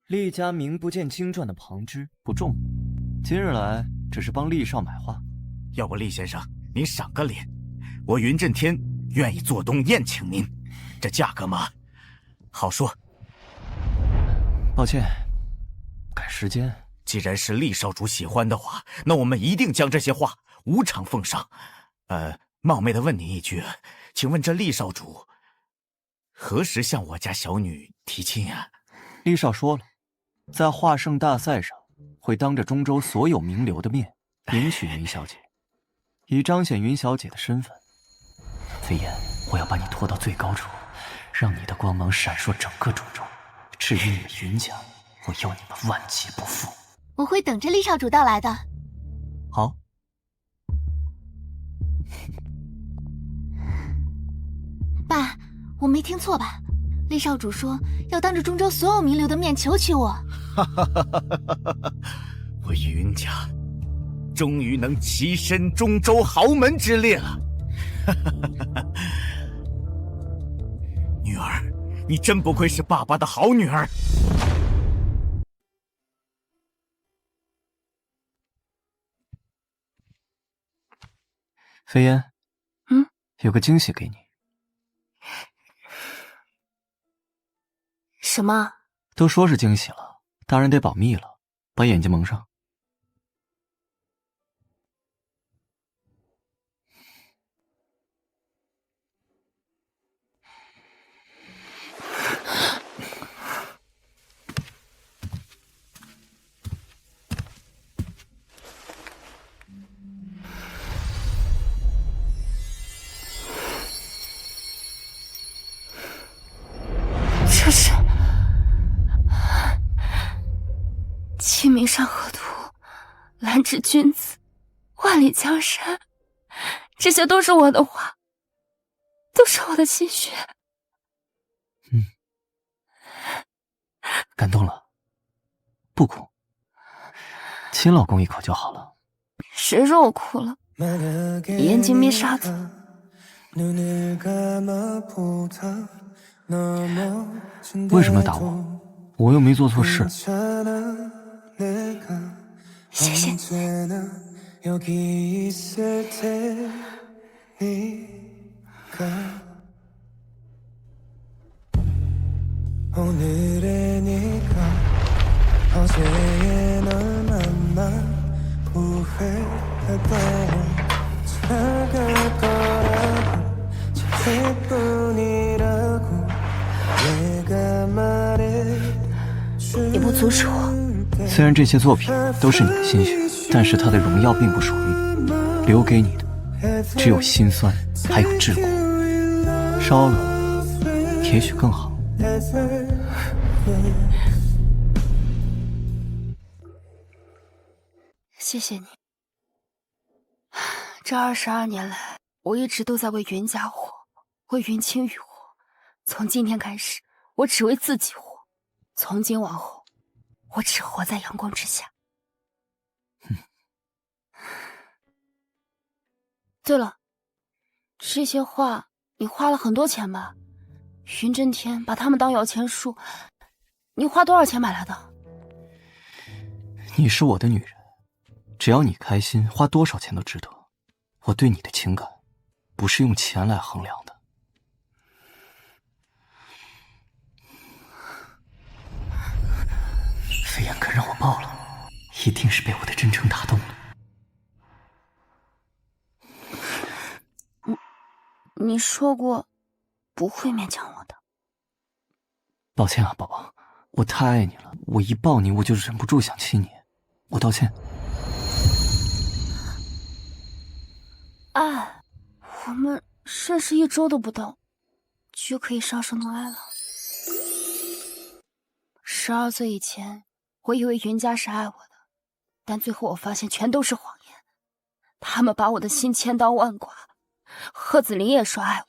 厉家名不见经传的旁支不重，今日来只是帮厉少买画。要不厉先生，您赏个脸，我云震天愿意做东宴请您，这价格嘛，好说。抱歉，赶时间。既然是厉少主喜欢的话，那我们一定将这些画无偿奉上。冒昧的问您一句，请问这厉少主何时向我家小女提亲啊？厉少说了，在画圣大赛上会当着中州所有名流的面迎娶云小姐。以彰显云小姐的身份。飞燕，我要把你拖到最高处，让你的光芒闪烁整个中州。至于你们云家，我要你们万劫不复。我会等着厉少主到来的。好。爸，我没听错吧？厉少主说要当着中州所有名流的面求娶我。我云家终于能跻身中州豪门之列了。女儿，你真不愧是爸爸的好女儿。飞燕，有个惊喜给你。什么？都说是惊喜了，当然得保密了。把眼睛蒙上。这是清明上河图，兰芝君子，万里江山，这些都是我的话，都是我的心血。感动了？不哭，亲老公一口就好了。谁说我哭了？眼睛没沙子。为什么要打我？我又没做错事。谢谢。你不阻止我。虽然这些作品都是你的心血，但是它的荣耀并不属于你，留给你的只有心酸，还有桎梏。烧了，也许更好。谢谢你。这22年来，我一直都在为云家活，为云清羽活。从今天开始，我只为自己活。从今往后，我只活在阳光之下。对了，这些画你花了很多钱吧？云震天把他们当摇钱树，你花多少钱买来的？你是我的女人，只要你开心，花多少钱都值得。我对你的情感，不是用钱来衡量的。飞燕肯让我抱了，一定是被我的真诚打动了。你说过不会勉强我的。抱歉啊，宝宝，我太爱你了，我一抱你我就忍不住想亲你，我道歉。爱，我们认识1周都不到，就可以上升到爱了。12岁以前，我以为云家是爱我的，但最后我发现全都是谎言。他们把我的心千刀万剐。贺子霖也说爱我，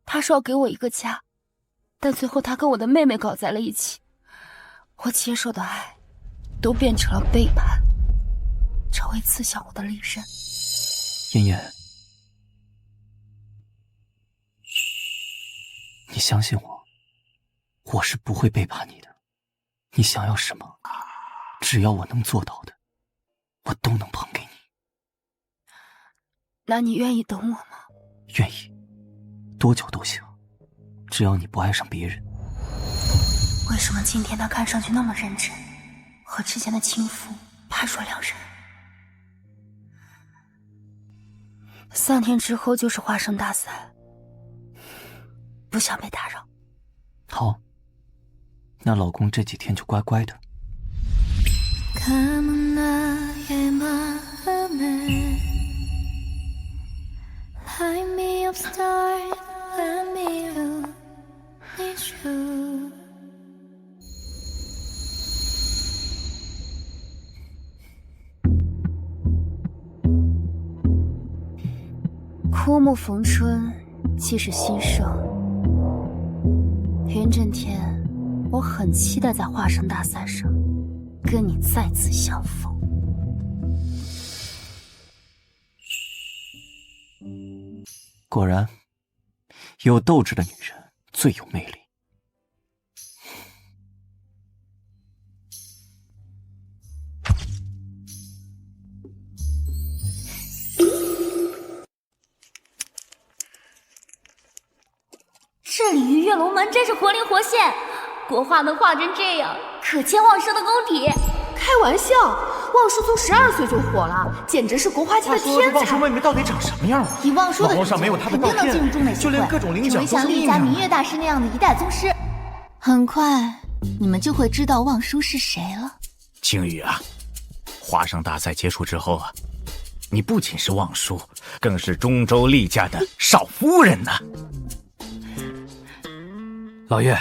他说要给我一个家，但最后他跟我的妹妹搞在了一起。我接受的爱，都变成了背叛，成为刺向我的利刃。妍妍，你相信我，我是不会背叛你的。你想要什么，只要我能做到的，我都能捧给你。那你愿意等我吗？愿意，多久都行，只要你不爱上别人。为什么今天他看上去那么认真，和之前的轻浮判若两人？3天之后就是花生大赛，不想被打扰。好，那老公这几天就乖乖的。Sign me up, star, let me you, need you. 枯木逢春，既是新生。云震天，我很期待在画生大赛上跟你再次相逢。果然，有斗志的女人最有魅力。这里鱼跃龙门真是活灵活现，国画能画成这样，可见望叔的功底。开玩笑，望叔从12岁就火了，简直是国画界的天才。望叔妹妹到底长什么样？以望叔的网上没有她的照片，肯定能进入中美协会，就连各种领奖成为像厉家明月大师那样的一代宗师。很快，你们就会知道望叔是谁了。青羽啊，画上大赛结束之后啊，你不仅是望叔，更是中州厉家的少夫人呢。老爷，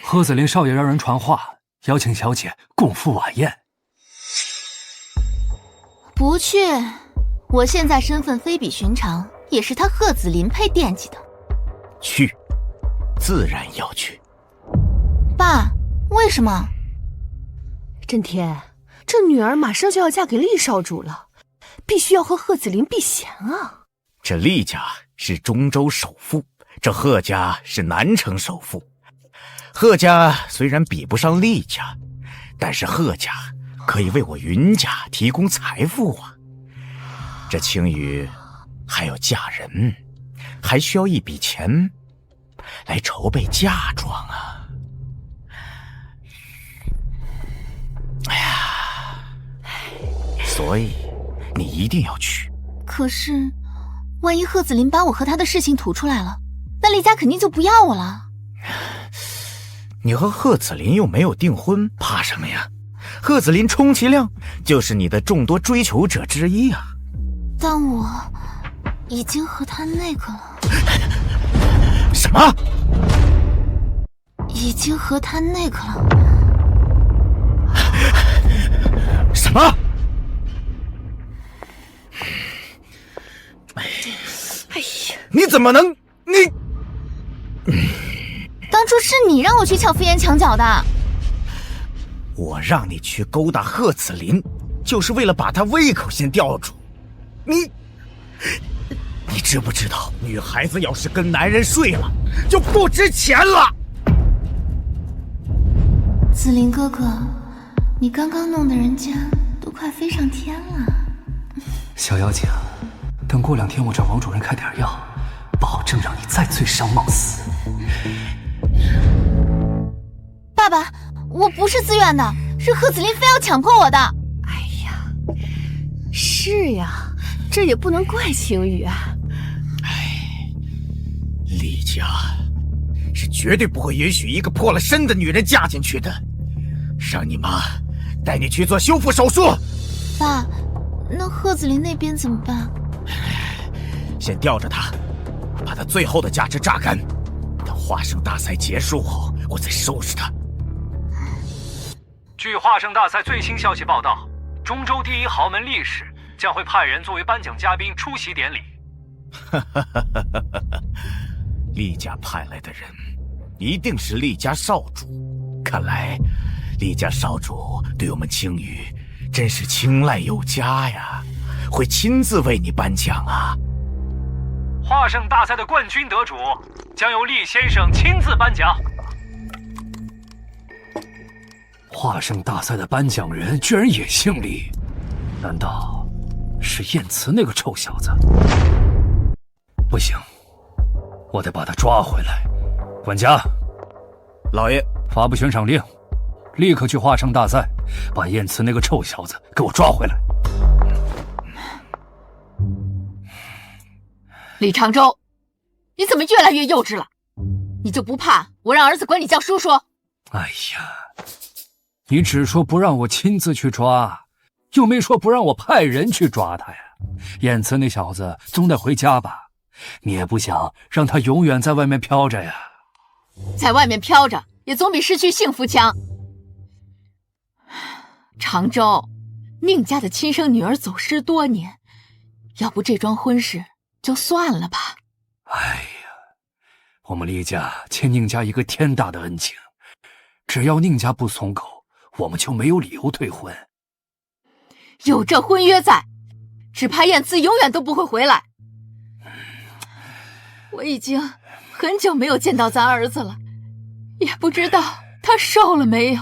贺子林少爷让人传话，邀请小姐共赴晚宴。不去，我现在身份非比寻常，也是他贺子林配惦记的。去，自然要去。爸，为什么？震天，这女儿马上就要嫁给厉少主了，必须要和贺子林避嫌啊。这厉家是中州首富，这贺家是南城首富。贺家虽然比不上厉家，但是贺家可以为我云家提供财富啊。这青羽还要嫁人，还需要一笔钱来筹备嫁妆啊。哎呀，所以你一定要去。可是，万一贺子林把我和他的事情吐出来了，那厉家肯定就不要我了。你和贺子林又没有订婚，怕什么呀？贺子林充其量就是你的众多追求者之一啊。但我已经和他那个了。什么？已经和他那个了。什么？哎呀，你怎么能……当初是你让我去撬飞檐墙角的。我让你去勾搭贺子林，就是为了把他胃口先吊住。你知不知道，女孩子要是跟男人睡了，就不值钱了。子林哥哥，你刚刚弄得人家都快飞上天了。小妖精，等过2天我找王主任开点药，保证让你再醉生梦死。爸爸，我不是自愿的，是贺子林非要强迫我的。哎呀，是呀，这也不能怪青羽啊。厉家是绝对不会允许一个破了身的女人嫁进去的。让你妈带你去做修复手术。爸，那贺子林那边怎么办？先吊着他，把他最后的价值榨干。等画生大赛结束后，我再收拾他。据画生大赛最新消息报道，中州第一豪门厉氏将会派人作为颁奖嘉宾出席典礼。厉家派来的人一定是厉家少主，看来厉家少主对我们青羽真是青睐有加呀，会亲自为你颁奖啊。画生大赛的冠军得主将由厉先生亲自颁奖。画生大赛的颁奖人居然也姓厉，难道是燕慈那个臭小子？不行，我得把他抓回来。管家，老爷，发布悬赏令，立刻去画生大赛，把燕慈那个臭小子给我抓回来。李长洲，你怎么越来越幼稚了？你就不怕我让儿子管你叫叔叔？哎呀，你只说不让我亲自去抓，又没说不让我派人去抓他呀。燕慈那小子总得回家吧，你也不想让他永远在外面飘着呀。在外面飘着，也总比失去幸福强。常州，宁家的亲生女儿走失多年，要不这桩婚事就算了吧。哎呀，我们厉家欠宁家一个天大的恩情，只要宁家不松口，我们就没有理由退婚。有这婚约在，只怕燕姿永远都不会回来。我已经很久没有见到咱儿子了，也不知道他瘦了没有，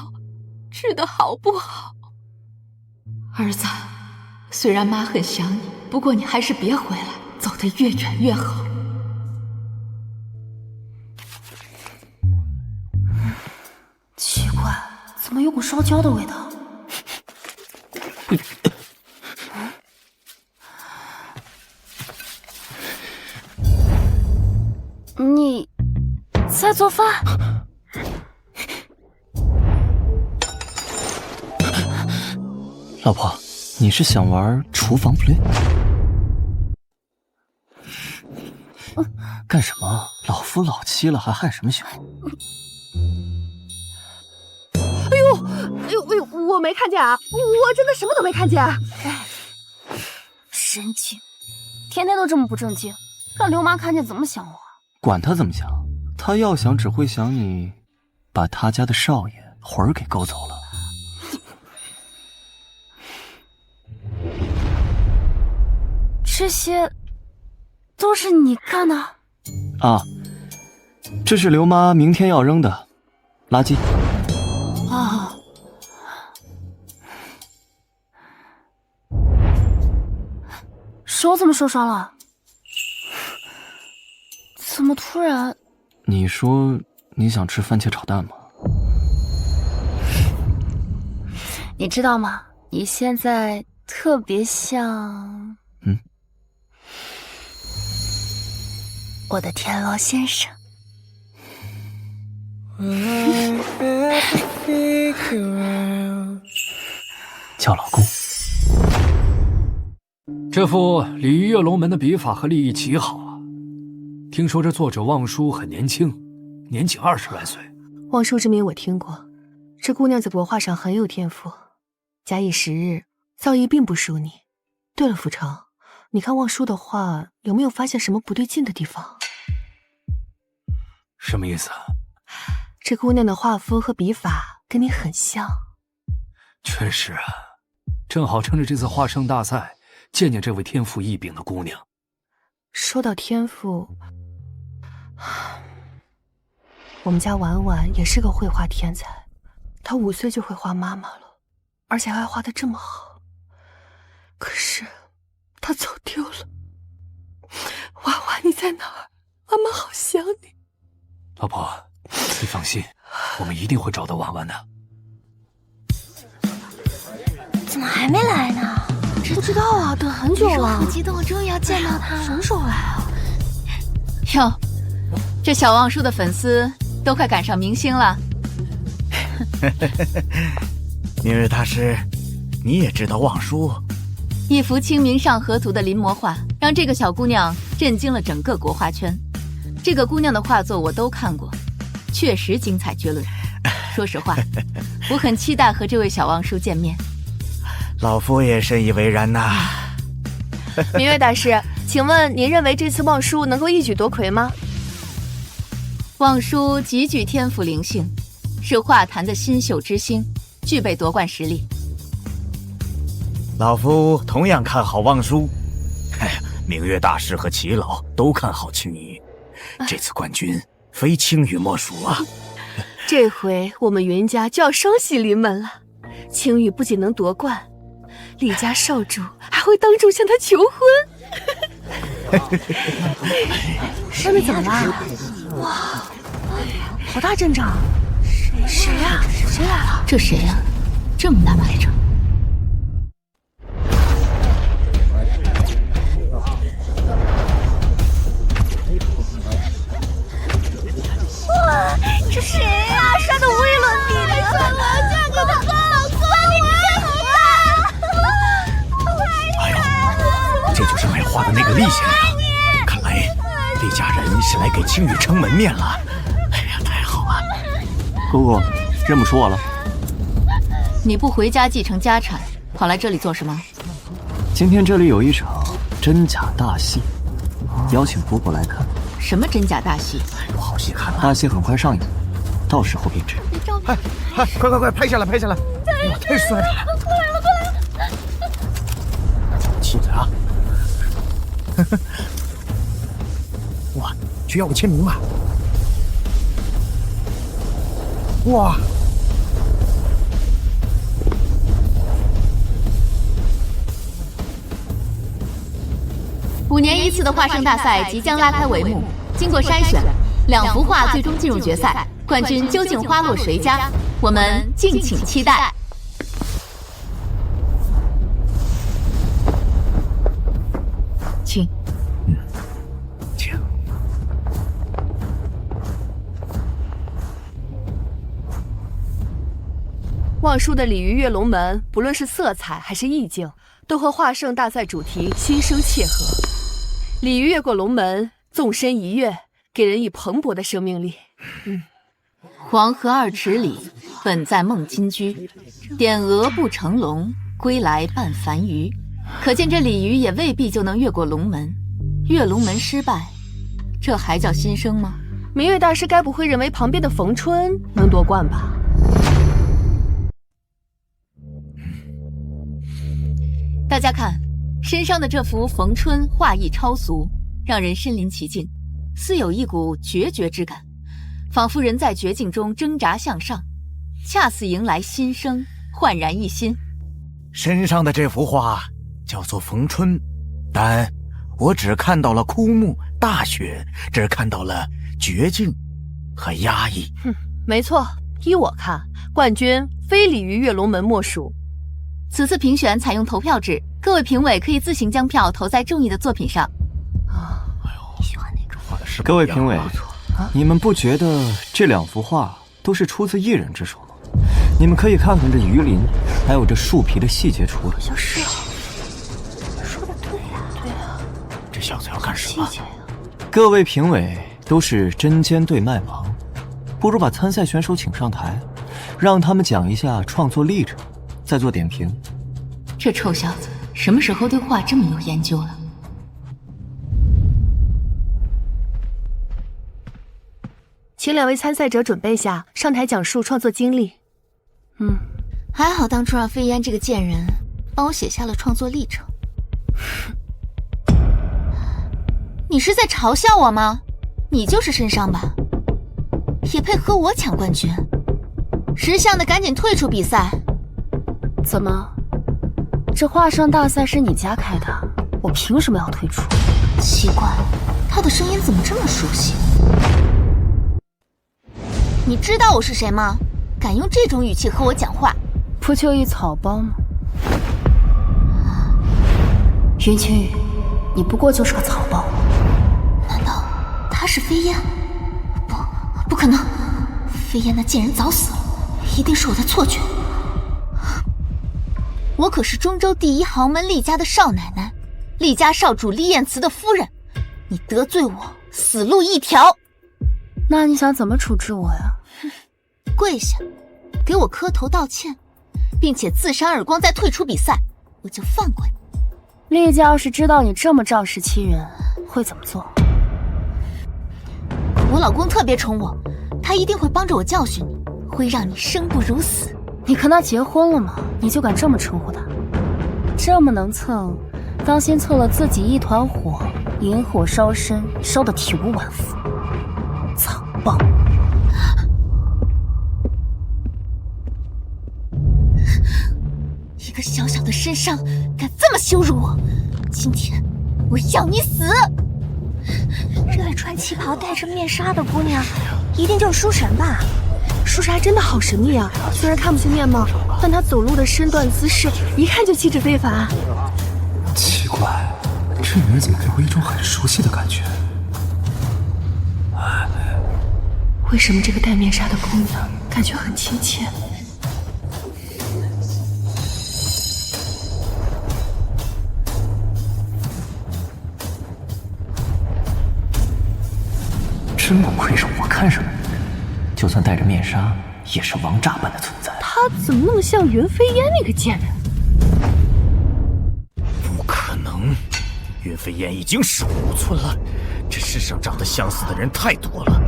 吃得好不好。儿子，虽然妈很想你，不过你还是别回来，走得越远越好。奇怪，怎么有股烧焦的味道？你在做饭？老婆，你是想玩厨房 play？干什么？老夫老妻了，还害什么羞？哎呦，我没看见啊！我真的什么都没看见。神经，天天都这么不正经，让刘妈看见怎么想我？管他怎么想，他要想只会想你把他家的少爷魂儿给勾走了。这些都是你干的？啊，这是刘妈明天要扔的垃圾。啊，手怎么受伤了？怎么突然？你说你想吃番茄炒蛋吗？你知道吗？你现在特别像……我的天罗先生。叫老公。这副鲤鱼跃龙门的笔法和立意极好啊！听说这作者望舒很年轻，年仅20来岁。望舒之名我听过，这姑娘在国画上很有天赋，假以时日，造诣并不输你。对了，傅成，你看望舒的画，有没有发现什么不对劲的地方？什么意思啊？这姑娘的画风和笔法跟你很像。确实啊，正好趁着这次画圣大赛，见见这位天赋异禀的姑娘。说到天赋，我们家婉婉也是个绘画天才，她5岁就会画妈妈了，而且还画得这么好。可是她走丢了。婉婉，你在哪儿？妈妈好想你。老婆，你放心，我们一定会找到婉婉的。怎么还没来呢？不知道啊，等很久了。好激动，我终于要见到他了。什么时候来啊？哟，这小望舒的粉丝都快赶上明星了。明日大师，你也知道望舒？一幅《清明上河图》的临摹画，让这个小姑娘震惊了整个国画圈。这个姑娘的画作我都看过，确实精彩绝伦。说实话，我很期待和这位小望舒见面。老夫也深以为然呐。明月大师，请问您认为这次望舒能够一举夺魁吗？望舒极具天赋灵性，是画坛的新秀之星，具备夺冠实力。老夫同样看好望舒。明月大师和齐老都看好青羽，这次冠军非青羽莫属啊！这回我们云家就要双喜临门了，青羽不仅能夺冠，厉家少主还会当众向他求婚。外面怎么啦？哇，好大阵仗！谁呀？谁来了？这谁呀？这么大排场！哇，这谁呀？杀得无与伦比的！我要嫁给他做老公！哎呦，这就是卖画的那个厉先生，看来青羽撑门面了。哎呀，太好了！姑姑，认不出我了？你不回家继承家产，跑来这里做什么？今天这里有一场真假大戏，邀请姑姑来看。什么真假大戏？哎呦，好戏看了！大戏很快上映，到时候便知。快，拍下来！哇，太帅了！过来了！起来啊！哇，去要个签名吧！哇！5年一次的画圣大赛即将拉开帷幕，经过筛选，2幅画最终进入决赛，冠军究竟花落谁家？我们敬请期待。请。请。望舒的鲤鱼跃龙门，不论是色彩还是意境，都和画圣大赛主题心生契合。鲤鱼越过龙门，纵身一跃，给人以蓬勃的生命力。黄河2尺里，本在梦金居。点鹅不成龙，归来伴繁鱼。可见这鲤鱼也未必就能越过龙门。越龙门失败，这还叫新生吗？明月大师该不会认为旁边的冯春能夺冠吧？大家看，身上的这幅冯春画意超俗，让人身临其境，似有一股决绝之感，仿佛人在绝境中挣扎向上，恰似迎来新生，焕然一新。身上的这幅画叫做冯春，但我只看到了枯木大雪，只看到了绝境和压抑。没错，依我看，冠军非鲤鱼跃龙门莫属。此次评选采用投票制，各位评委可以自行将票投在中意的作品上。各位评委，你们不觉得这2幅画都是出自一人之手吗？你们可以看看这鱼鳞，还有这树皮的细节处理。就是啊，说的对呀，这小子要干什么？各位评委都是针尖对麦芒，不如把参赛选手请上台，让他们讲一下创作历程，再做点评。这臭小子什么时候对画这么有研究了？请2位参赛者准备下，上台讲述创作经历。还好当初让飞烟这个贱人帮我写下了创作历程。你是在嘲笑我吗？你就是身上吧，也配和我抢冠军？识相的赶紧退出比赛。怎么？这画圣大赛是你家开的，我凭什么要退出？奇怪，他的声音怎么这么熟悉？你知道我是谁吗？敢用这种语气和我讲话？不就一草包吗？云清羽，你不过就是个草包。难道他是飞燕？不可能，飞燕那贱人早死了，一定是我的错觉。我可是中州第1豪门厉家的少奶奶，厉家少主厉彦慈的夫人，你得罪我，死路一条。那你想怎么处置我呀？跪下，给我磕头道歉，并且自扇耳光再退出比赛，我就放过你。厉家要是知道你这么仗势欺人，会怎么做？我老公特别宠我，他一定会帮着我教训你，会让你生不如死。你跟他结婚了吗？你就敢这么称呼他？这么能蹭，当心蹭了自己一团火，引火烧身，烧得体无完肤。草包！一个小小的身上敢这么羞辱我，今天我要你死！这位穿旗袍戴着面纱的姑娘，一定就是书神吧？书神还真的好神秘啊！虽然看不清面貌，但她走路的身段姿势，一看就气质非凡。奇怪，这女人怎么给我一种很熟悉的感觉？为什么这个戴面纱的姑娘感觉很亲切？这真不愧是我看上的女人，就算戴着面纱，也是王炸般的存在。他怎么那么像云飞烟那个贱人？不可能，云飞烟已经手无寸了。这世上长得相似的人太多了，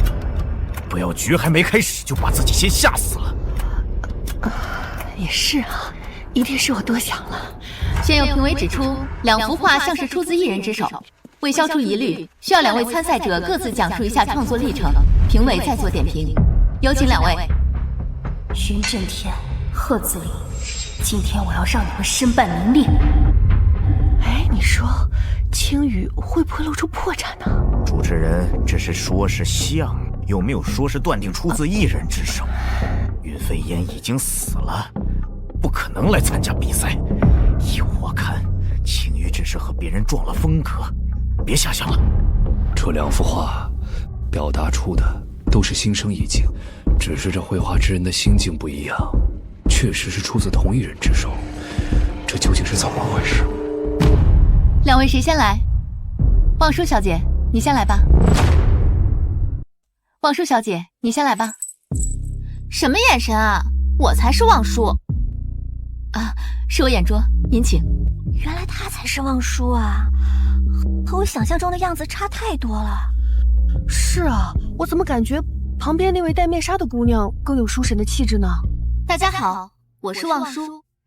不要局还没开始就把自己先吓死了。也是啊，一定是我多想了。现有评委指出，2幅画像是出自一人之手。为消除疑虑，需要2位参赛者各自讲述一下创作历程，评委再做点评。有请2位。云震天、贺子霖，今天我要让你们身败名裂。哎，你说青羽会不会露出破绽呢？主持人只是说是像，又没有说是断定出自一人之手。云飞烟已经死了，不可能来参加比赛。依我看，青羽只是和别人撞了风格。别瞎想了。这2幅画表达出的都是心生意境，只是这绘画之人的心境不一样，确实是出自同一人之手。这究竟是怎么回事？2位谁先来？望舒小姐，你先来吧。望舒小姐，你先来吧。什么眼神啊？我才是望舒。啊，是我眼拙，您请。原来他才是望舒啊，和我想象中的样子差太多了。是啊，我怎么感觉旁边那位戴面纱的姑娘更有书神的气质呢？大家好，我是望舒，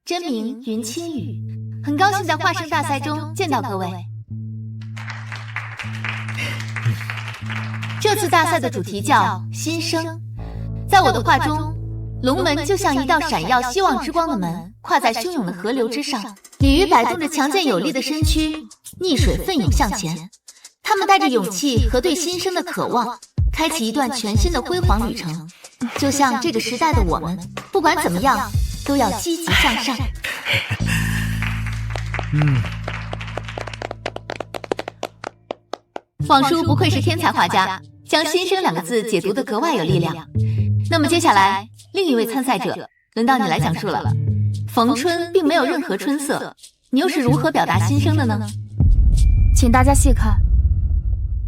真名云青羽，很高兴在画圣大赛中见到各位。这次大赛的主题叫新生，在我的画中，龙门就像一道闪耀希望之光的门，跨在汹涌的河流之上，鲤鱼摆动着强健有力的身躯，逆水奋勇向前。他们带着勇气和对新生的渴望，开启一段全新的辉煌旅程。就像这个时代的我们，不管怎么样，都要积极向上。望舒不愧是天才画家，将新生2个字解读得格外有力量。那么接下来，另一位参赛者，轮到你来讲述了。逢春并没有任何春色，你又是如何表达心声的呢？请大家细看，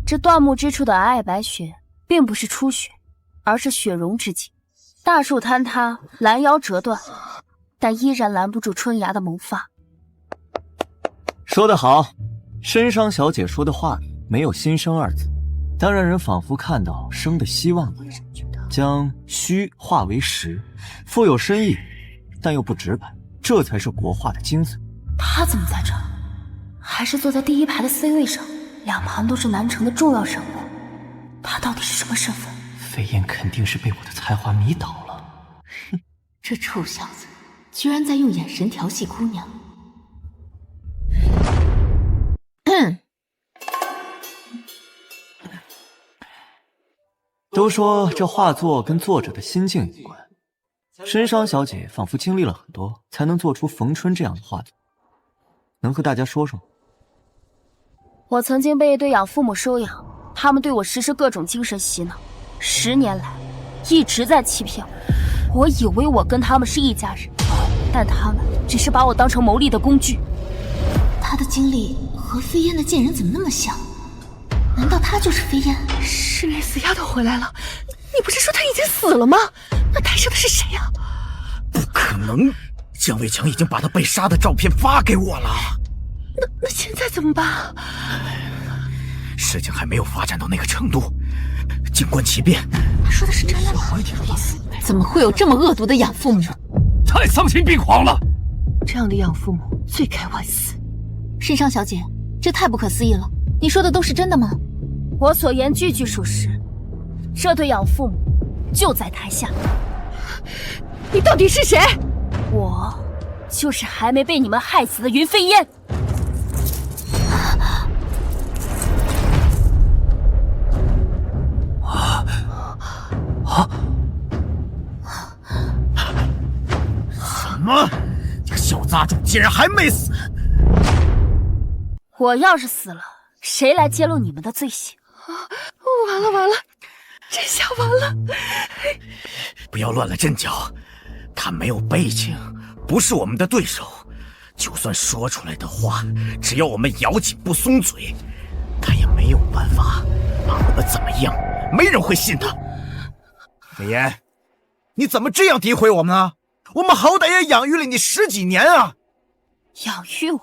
这断木之处的皑皑白雪，并不是初雪，而是雪融之际。大树坍塌，拦腰折断，但依然拦不住春芽的萌发。说得好，申商小姐说的话里没有新生2字，但让人仿佛看到生的希望一样。将虚化为实，富有深意，但又不直白，这才是国画的精髓。他怎么在这儿？还是坐在第1排的 C 位上，两旁都是南城的重要人物。他到底是什么身份？飞燕肯定是被我的才华迷倒了。哼，这臭小子居然在用眼神调戏姑娘。都说这画作跟作者的心境有关，申商小姐仿佛经历了很多，才能做出逢春这样的画作。能和大家说说吗？我曾经被一对养父母收养，他们对我实施各种精神洗脑，10年来一直在欺骗我。我以为我跟他们是一家人，但他们只是把我当成牟利的工具。他的经历和飞燕的贱人怎么那么像？难道他就是飞燕？是那死丫头回来了，你不是说她已经死了吗？那台上的是谁呀？不可能，姜伟强已经把他被杀的照片发给我了。那现在怎么办？事情还没有发展到那个程度，静观其变。他说的是真的吗？怎么会有这么恶毒的养父母？太丧心病狂了！这样的养父母罪该万死。申商小姐，这太不可思议了，你说的都是真的吗？我所言句句属实，这对养父母就在台下。你到底是谁？我就是还没被你们害死的云飞烟。什么？这个小杂种竟然还没死！我要是死了，谁来揭露你们的罪行？完了完了，这下完了！不要乱了阵脚，他没有背景，不是我们的对手。就算说出来的话，只要我们咬紧不松嘴，他也没有办法把我们怎么样，没人会信的。飞燕，你怎么这样诋毁我们呢？我们好歹也养育了你10几年啊！养育我，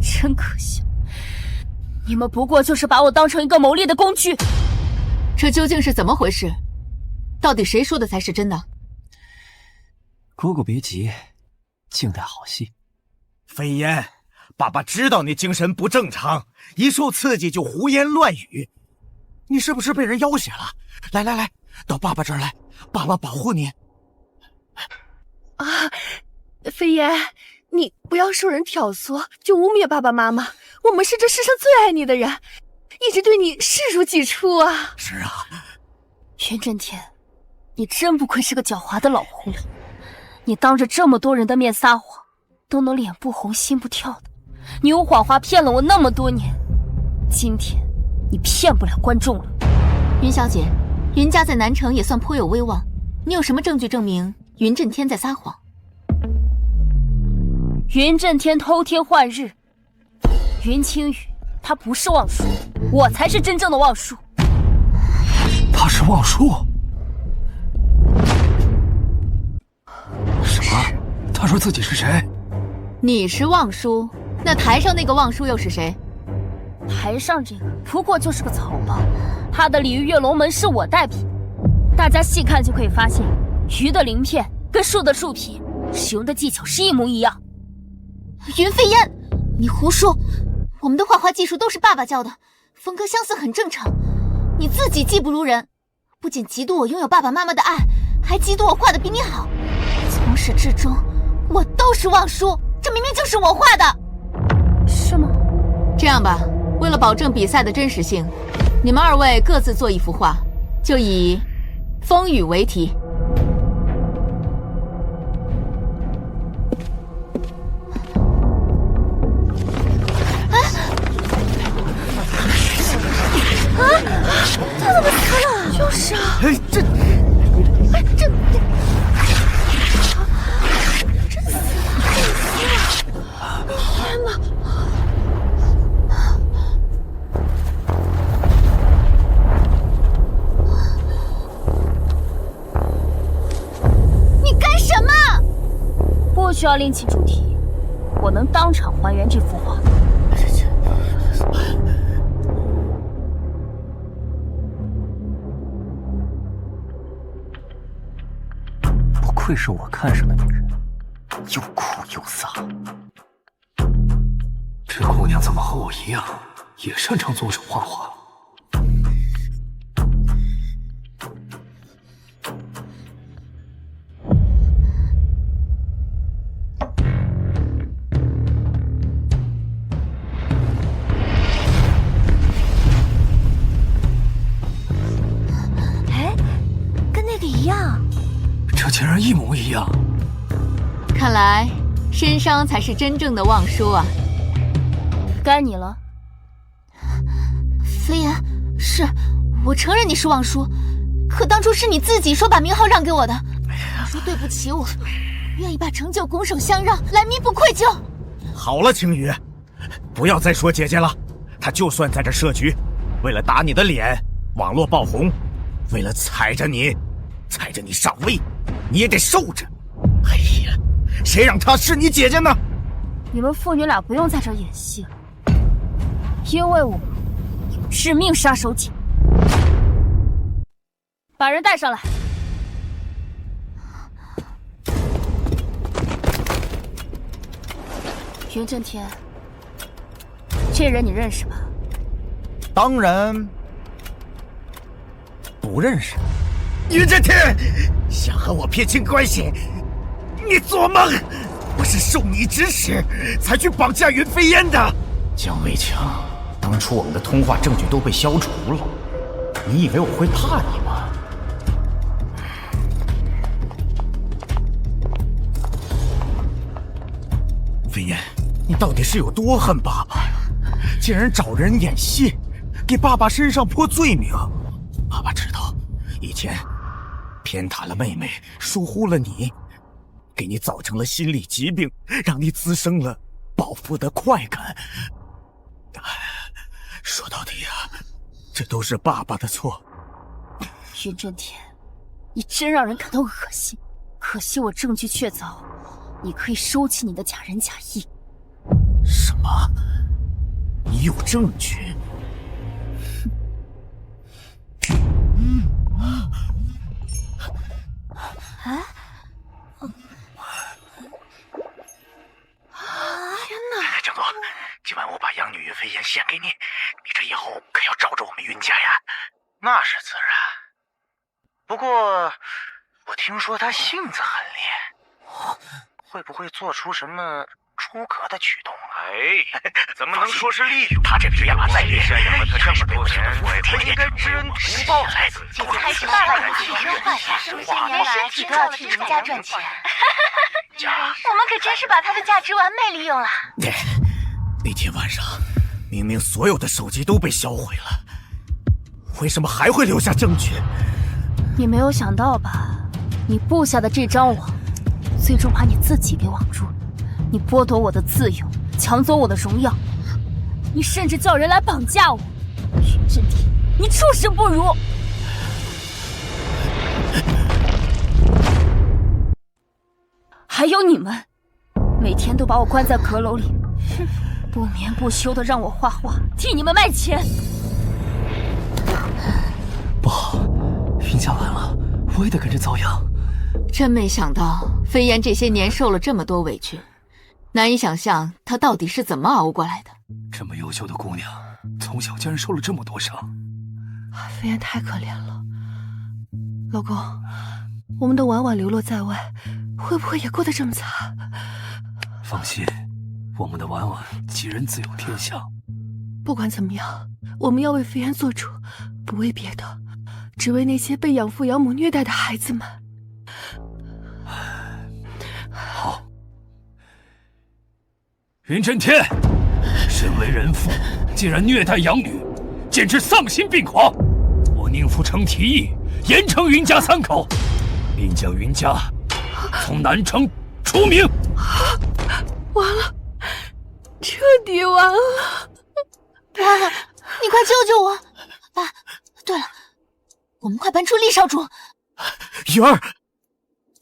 真可笑！你们不过就是把我当成一个谋利的工具。这究竟是怎么回事？到底谁说的才是真的？姑姑别急，静待好戏。飞燕，爸爸知道你精神不正常，一受刺激就胡言乱语。你是不是被人要挟了？来，到爸爸这儿来，爸爸保护你。啊，飞燕，你不要受人挑唆就污蔑爸爸妈妈，我们是这世上最爱你的人，一直对你视如己出啊。是啊，云震天，你真不愧是个狡猾的老狐狸，你当着这么多人的面撒谎，都能脸不红心不跳的。你用谎话骗了我那么多年，今天你骗不了观众了。云小姐，云家在南城也算颇有威望，你有什么证据证明云震天在撒谎？云震天偷天换日，云青羽他不是望舒，我才是真正的望舒。他是望舒？什么？他说自己是谁？你是望舒，那台上那个望舒又是谁？台上这个不过就是个草包，他的鲤鱼跃龙门是我带皮，大家细看就可以发现，鱼的鳞片跟树的树皮使用的技巧是一模一样。云飞燕，你胡说！我们的画画技术都是爸爸教的，风格相似很正常。你自己技不如人，不仅嫉妒我拥有爸爸妈妈的爱，还嫉妒我画的比你好。从始至终，我都是望舒，这明明就是我画的。是吗？这样吧，为了保证比赛的真实性，你们2位各自做一幅画，就以风雨为题。他怎么死了？就是啊，这真死了！天哪！你干什么？不需要另起主题，我能当场还原这幅画。不愧是我看上的女人，又酷又飒。这姑娘怎么和我一样，也擅长左手画画？哎，跟那个一样。这竟然一模一样！看来身上才是真正的望舒啊！该你了。飞燕，是我承认你是望舒，可当初是你自己说把名号让给我的，说对不起我，愿意把成就拱手相让来弥补愧疚。好了，青羽，不要再说姐姐了。她就算在这设局，为了打你的脸，网络爆红，为了踩着你上位，你也得受着。哎呀，谁让她是你姐姐呢？你们父女俩不用在这演戏了，因为我有致命杀手锏。把人带上来。云震天，这人你认识吧？当然不认识。云震天想和我撇清关系，你做梦！我是受你指使才去绑架云飞烟的。江卫强，当初我们的通话证据都被消除了，你以为我会怕你吗？飞烟，你到底是有多恨爸爸呀？竟然找人演戏，给爸爸身上泼罪名。爸爸知道，以前偏袒了妹妹，疏忽了你，给你造成了心理疾病，让你滋生了报复的快感。说到底啊，这都是爸爸的错。云震天，你真让人感到恶心。可惜我证据确凿，你可以收起你的假仁假义。什么？你有证据？啊！天哪！江总，今晚我把养女云飞燕献给你，你这以后可要罩着我们云家呀。那是自然。不过，我听说她性子很烈，会不会做出什么出格的举动啊？哎，怎么能说是利用？他这匹马再烈，赡养了他这么多年，他应该知恩图报才对。姐姐还是大胆的提升幻想，这些年来都要替人家赚钱。我们可真是把他的价值完美利用了。那天晚上，明明所有的手机都被销毁了，为什么还会留下证据？你没有想到吧？你布下的这张网，最终把你自己给网住了。你剥夺我的自由，抢走我的荣耀，你甚至叫人来绑架我。云震天，你畜生不如！还有你们，每天都把我关在阁楼里，不眠不休的让我画画，替你们卖钱。不好，云家完了，我也得跟着遭殃。真没想到飞燕这些年受了这么多委屈，难以想象她到底是怎么熬过来的。这么优秀的姑娘，从小竟然受了这么多伤。飞燕太可怜了，老公，我们的婉婉流落在外，会不会也过得这么惨？放心，我们的婉婉吉人自有天相。不管怎么样，我们要为飞燕做主，不为别的，只为那些被养父养母虐待的孩子们。好，云震天，身为人父，竟然虐待养女，简直丧心病狂！我宁府城提议严惩云家3口，并将云家从南城除名。完了，彻底完了！婉婉，你快救救我！爸，对了，我们快搬出厉少主。云儿，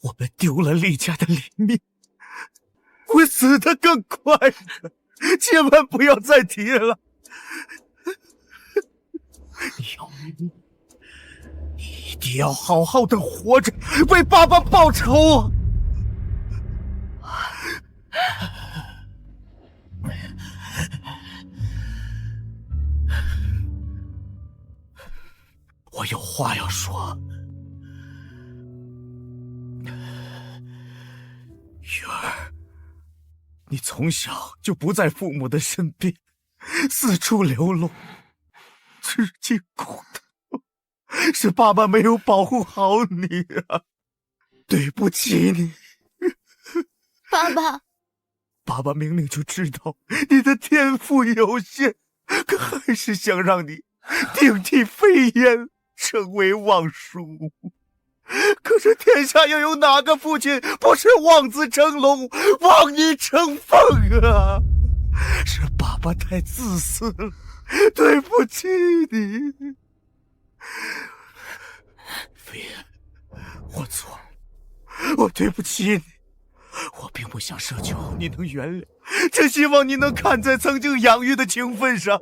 我们丢了厉家的脸面，会死得更快的，千万不要再提了。养女，你一定要好好的活着，为爸爸报仇啊！我有话要说。雨儿，你从小就不在父母的身边，四处流落，吃尽苦头，是爸爸没有保护好你啊，对不起你。爸爸，爸爸明明就知道你的天赋有限，可还是想让你顶替飞燕，成为望叔。可是天下又有哪个父亲不是望子成龙，望女成凤啊？是爸爸太自私了，对不起你。飞燕，我错了，我对不起你。我并不想奢求你能原谅，只希望你能看在曾经养育的情分上，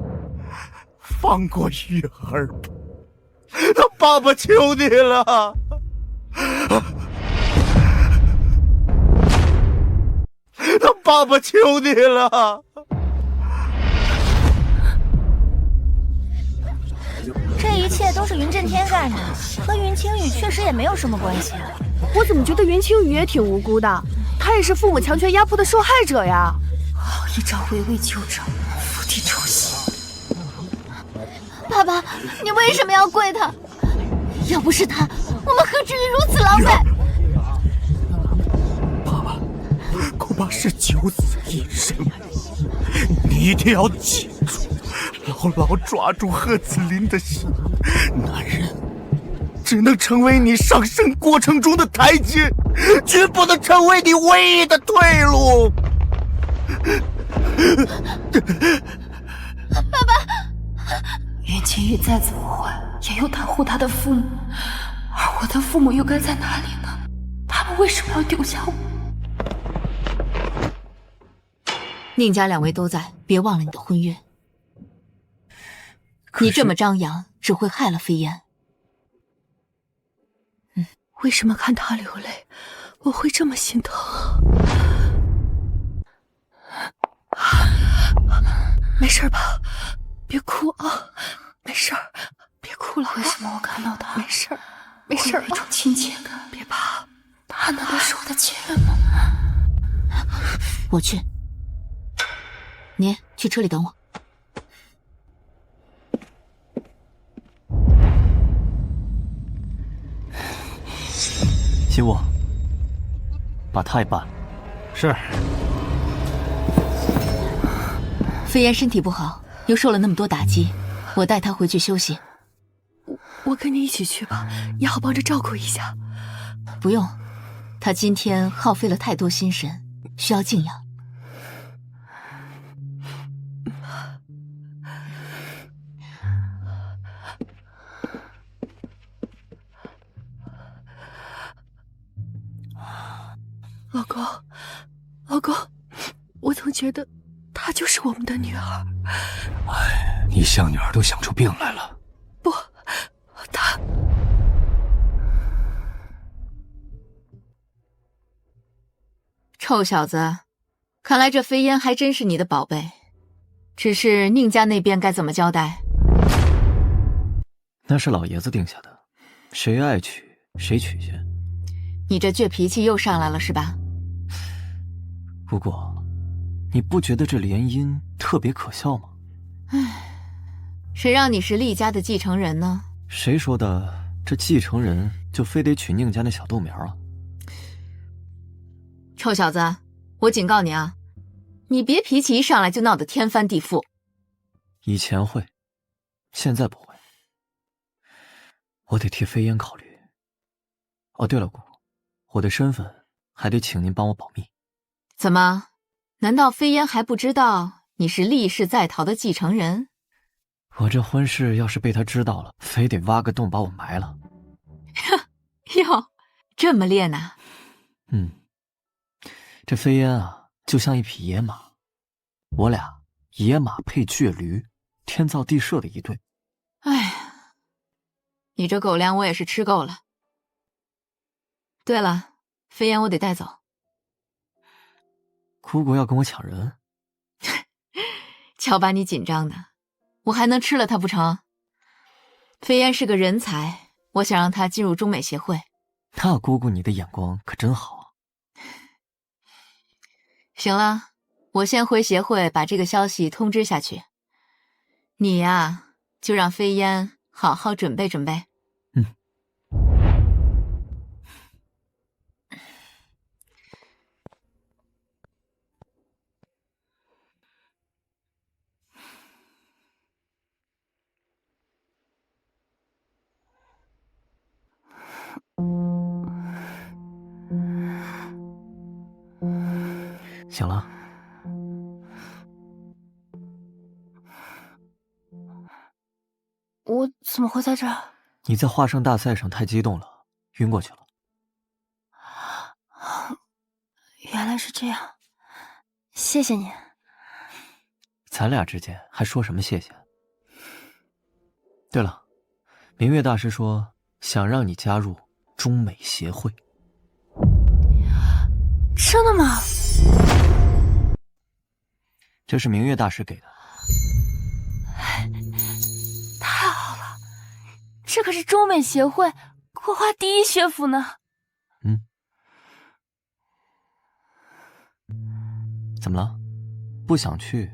放过玉儿吧。爸爸求你了。爸爸求你了。这一切都是云震天干的，和云清羽确实也没有什么关系。我怎么觉得云清羽也挺无辜的？他也是父母强权压迫的受害者呀！一朝围魏救赵，釜底抽薪。爸爸，你为什么要跪他？要不是他，我们何至于如此狼狈？爸爸恐怕是九死一生，你一定要记住，牢牢抓住贺子霖的心。男人只能成为你上升过程中的台阶，绝不能成为你唯一的退路。爸爸，云清羽再怎么坏，也有他护他的父母。而我的父母又该在哪里呢？他们为什么要丢下我？宁家两位都在，别忘了你的婚约。你这么张扬，只会害了飞燕。为什么看他流泪，我会这么心疼？没事吧？别哭啊！没事儿，别哭了。为什么我看到他？没事儿，没事儿。有一种亲切感。别怕，他难道是我的前任吗？我去。你去车里等我。媳妇，把他也办了。是。飞燕身体不好，又受了那么多打击，我带她回去休息。我跟你一起去吧，也好帮着照顾一下。不用，她今天耗费了太多心神，需要静养。老公，我总觉得她就是我们的女儿。哎，你像女儿都想出病来了。不，她……臭小子，看来这飞燕还真是你的宝贝。只是宁家那边该怎么交代？那是老爷子定下的，谁爱娶谁娶去。你这倔脾气又上来了是吧？不过，你不觉得这联姻特别可笑吗？唉，谁让你是厉家的继承人呢？谁说的？这继承人就非得娶宁家那小豆苗啊？臭小子，我警告你啊，你别脾气一上来就闹得天翻地覆。以前会，现在不会。我得替飞燕考虑。哦，对了，姑姑，我的身份还得请您帮我保密。怎么？难道飞燕还不知道你是厉氏在逃的继承人？我这婚事要是被他知道了，非得挖个洞把我埋了。哟，这么烈呢？这飞燕啊，就像一匹野马，我俩野马配倔驴，天造地设的一对。哎呀，你这狗粮我也是吃够了。对了，飞燕我得带走。姑姑要跟我抢人？瞧把你紧张的，我还能吃了她不成？飞燕是个人才，我想让她进入中美协会。那姑姑你的眼光可真好啊。行了，我先回协会把这个消息通知下去。你呀，就让飞燕好好准备准备。醒了？我怎么会在这儿？你在画生大赛上太激动了，晕过去了。原来是这样，谢谢你。咱俩之间还说什么谢谢？对了，明月大师说想让你加入中美协会。真的吗？这是明月大师给的。太好了，这可是中美协会国画第一学府呢。怎么了？不想去，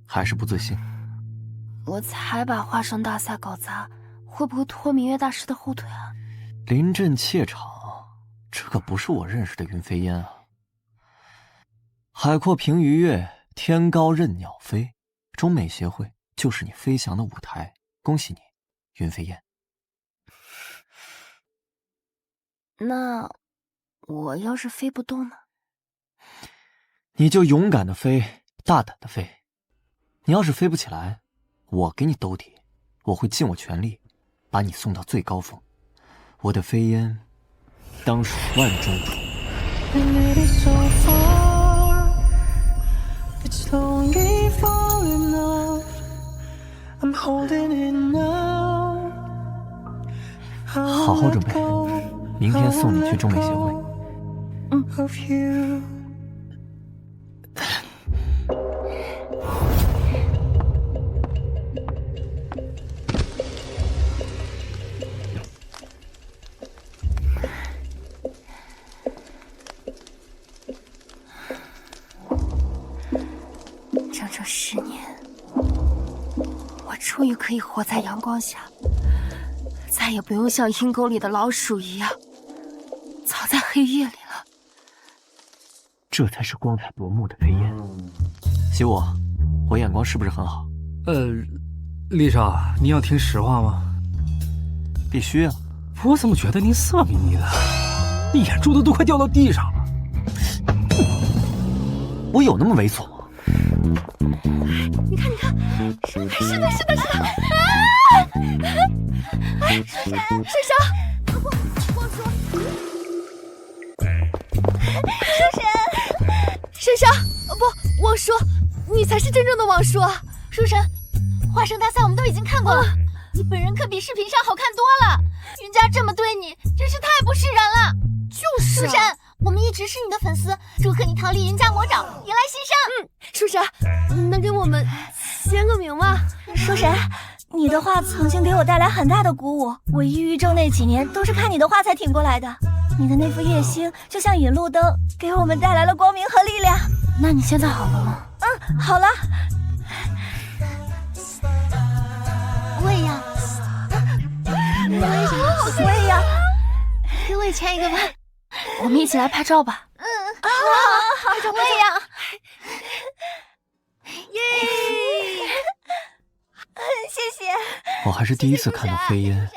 还是不自信？我才把画生大赛搞砸，会不会拖明月大师的后腿啊？临阵怯场，这可不是我认识的云飞烟啊。海阔凭鱼跃，天高任鸟飞，中美协会就是你飞翔的舞台。恭喜你，云飞燕。那我要是飞不动呢？你就勇敢的飞，大胆的飞。你要是飞不起来，我给你兜底，我会尽我全力把你送到最高峰。我的飞烟当属万中主。好好准备，明天送你去中美协会。整整10年，我终于可以活在阳光下，再也不用像阴沟里的老鼠一样藏在黑夜里了。这才是光彩夺目的飞烟。喜我，我眼光是不是很好？丽莎，你要听实话吗？必须啊！我怎么觉得你色眯眯的，你眼珠子都快掉到地上了。我有那么猥琐吗？你看，是的。水蛇，忘说，水蛇，不，忘说，你才是真正的王叔。书神，花生大赛我们都已经看过了，你本人可比视频上好看多了。云家这么对你，真是太不是人了。就是书神，我们一直是你的粉丝，祝贺你逃离云家魔爪，迎来新生。书神，能给我们签个名吗？书神，你的画曾经给我带来很大的鼓舞，我抑郁症那几年都是看你的画才挺过来的。你的那副月星就像引路灯，给我们带来了光明和力量。那你现在好了吗？好了。我也要，我也要，给我也签一个吧。我们一起来拍照吧。好，我也要。耶！谢谢。我还是第一次看到飞烟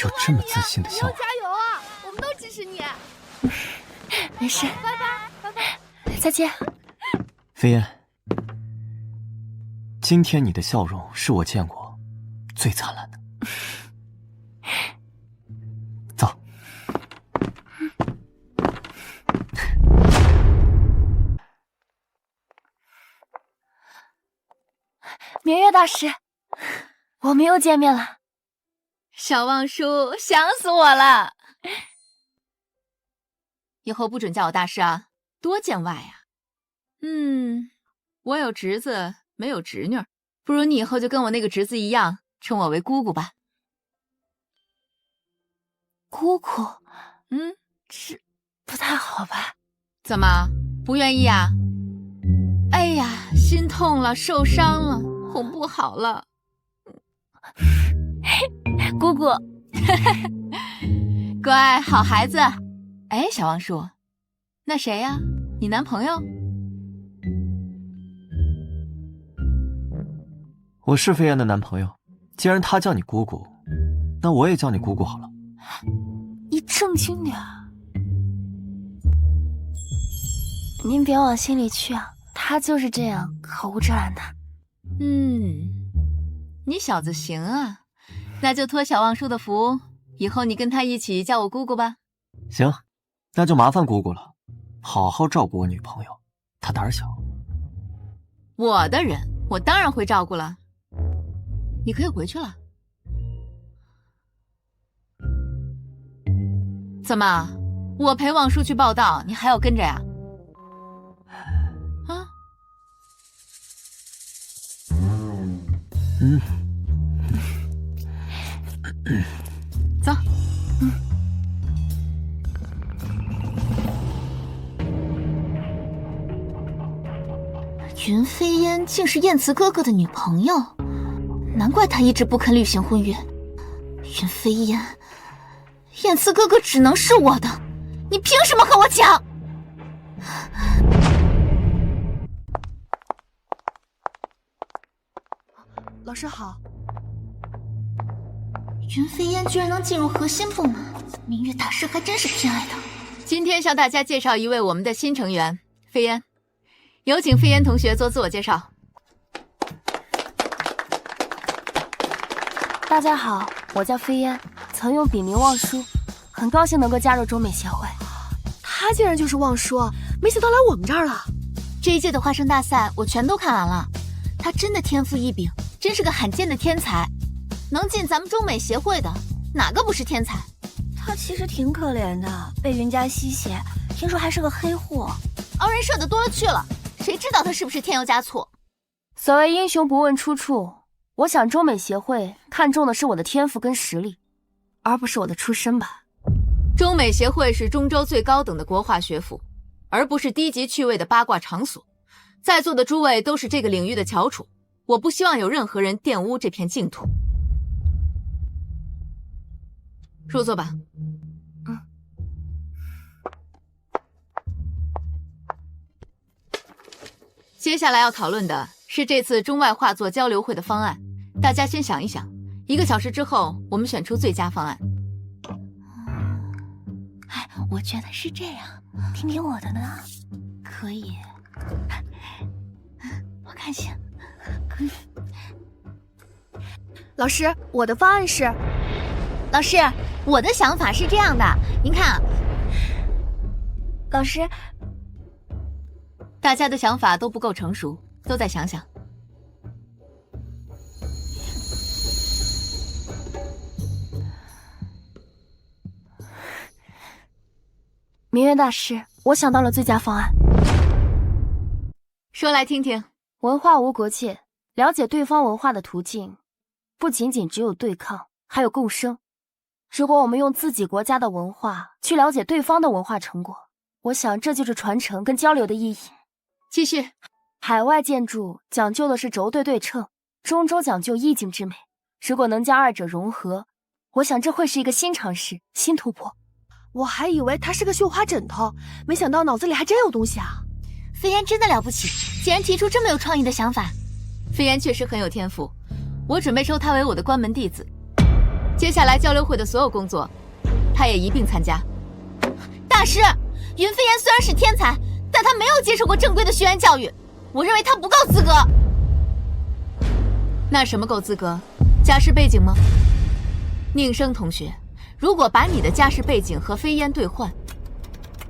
有这么自信的笑容。加油啊！我们都支持你。没事，拜拜，再见。飞烟，今天你的笑容是我见过最灿烂的。走。明月大师，我们又见面了。小望叔，想死我了！以后不准叫我大师啊，多见外呀。我有侄子，没有侄女，不如你以后就跟我那个侄子一样，称我为姑姑吧。姑姑，这不太好吧？怎么不愿意啊？哎呀，心痛了，受伤了，哄不好了。姑姑，乖，好孩子。哎，小王叔，那谁呀？你男朋友？我是飞燕的男朋友，既然他叫你姑姑，那我也叫你姑姑好了。你正经点。您别往心里去啊，他就是这样，口无遮拦的。你小子行啊，那就托小望叔的福，以后你跟他一起叫我姑姑吧。行，那就麻烦姑姑了，好好照顾我女朋友，她胆小。我的人，我当然会照顾了。你可以回去了。怎么，我陪望叔去报道，你还要跟着呀？啊？走。云飞烟竟是燕慈哥哥的女朋友，难怪他一直不肯履行婚约。云飞烟，燕慈哥哥只能是我的，你凭什么和我抢？老师好。云飞烟居然能进入核心部门，明月大师还真是偏爱他。今天向大家介绍一位我们的新成员，飞烟。有请飞烟同学做自我介绍。大家好，我叫飞烟，曾用笔名望舒，很高兴能够加入中美协会。他竟然就是望舒，没想到来我们这儿了。这一届的画生大赛我全都看完了，他真的天赋异禀，真是个罕见的天才。能进咱们中美协会的，哪个不是天才？他其实挺可怜的，被云家吸血，听说还是个黑户。熬人设的多了去了，谁知道他是不是添油加醋？所谓英雄不问出处，我想中美协会看重的是我的天赋跟实力，而不是我的出身吧。中美协会是中州最高等的国画学府，而不是低级趣味的八卦场所。在座的诸位都是这个领域的翘楚，我不希望有任何人玷污这片净土。入座吧。接下来要讨论的是这次中外画作交流会的方案，大家先想一想，1个小时之后我们选出最佳方案。我觉得是这样，听听我的呢？可以，我看行。老师，我的方案是……老师，我的想法是这样的，您看啊。老师，大家的想法都不够成熟，都再想想。明月大师，我想到了最佳方案。说来听听。文化无国界，了解对方文化的途径，不仅仅只有对抗，还有共生。如果我们用自己国家的文化去了解对方的文化成果，我想这就是传承跟交流的意义。继续。海外建筑讲究的是轴对对称，中州讲究意境之美。如果能将二者融合，我想这会是一个新尝试，新突破。我还以为他是个绣花枕头，没想到脑子里还真有东西啊！飞燕真的了不起，竟然提出这么有创意的想法。飞燕确实很有天赋，我准备收他为我的关门弟子。接下来交流会的所有工作，他也一并参加。大师，云飞燕虽然是天才，但他没有接受过正规的学院教育，我认为他不够资格。那什么够资格？家世背景吗？宁生同学，如果把你的家世背景和飞燕兑换，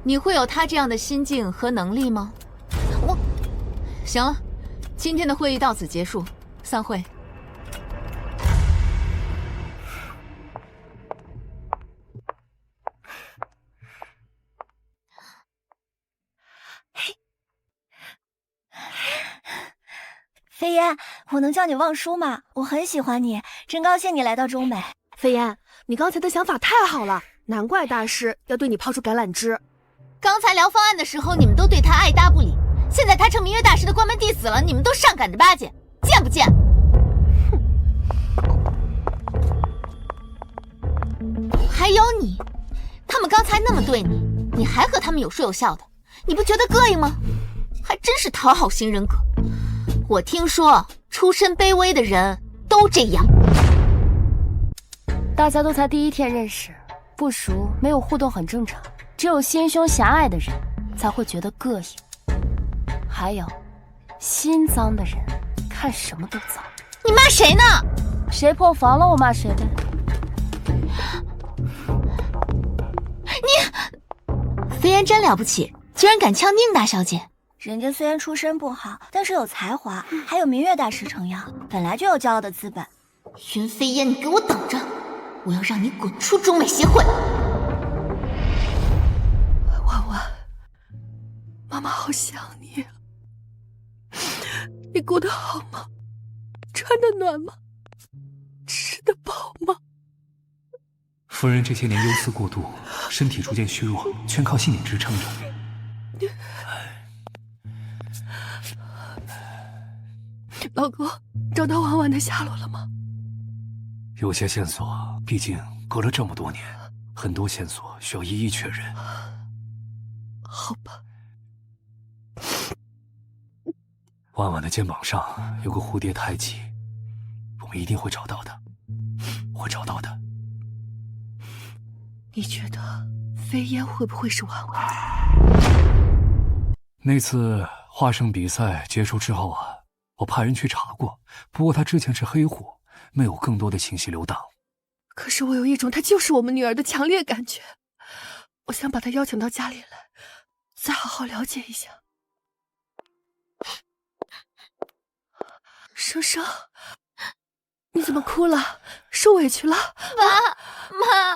你会有他这样的心境和能力吗？行了，今天的会议到此结束，散会。飞燕，我能叫你望舒吗？我很喜欢你，真高兴你来到中美。飞燕，你刚才的想法太好了，难怪大师要对你抛出橄榄枝。刚才聊方案的时候，你们都对他爱答不理，现在他成明月大师的关门弟子了，你们都上赶着巴结，见不见？还有你，他们刚才那么对你，你还和他们有说有笑的，你不觉得膈应吗？还真是讨好型人格。我听说出身卑微的人都这样。大家都才第1天认识，不熟没有互动很正常，只有心胸狭隘的人才会觉得膈应。还有心脏的人看什么都脏。你骂谁呢？谁破防了我骂谁呗。你飞燕真了不起，居然敢呛宁大小姐。人家虽然出身不好，但是有才华，还有明月大师撑腰，本来就有骄傲的资本。云飞燕，你给我等着，我要让你滚出中美协会。婉婉，妈妈好想你，你过得好吗？穿得暖吗？吃得饱吗？夫人这些年忧思过度，身体逐渐虚弱，全靠信念支撑着。老公，找到婉婉的下落了吗？有些线索，毕竟隔了这么多年，很多线索需要一一确认。好吧。婉婉的肩膀上有个蝴蝶胎记，我们一定会找到的，会找到的。你觉得飞燕会不会是婉婉？那次画生比赛结束之后啊，我派人去查过，不过他之前是黑户，没有更多的信息流荡。可是我有一种他就是我们女儿的强烈感觉。我想把他邀请到家里来，再好好了解一下。生生，你怎么哭了？受委屈了？妈，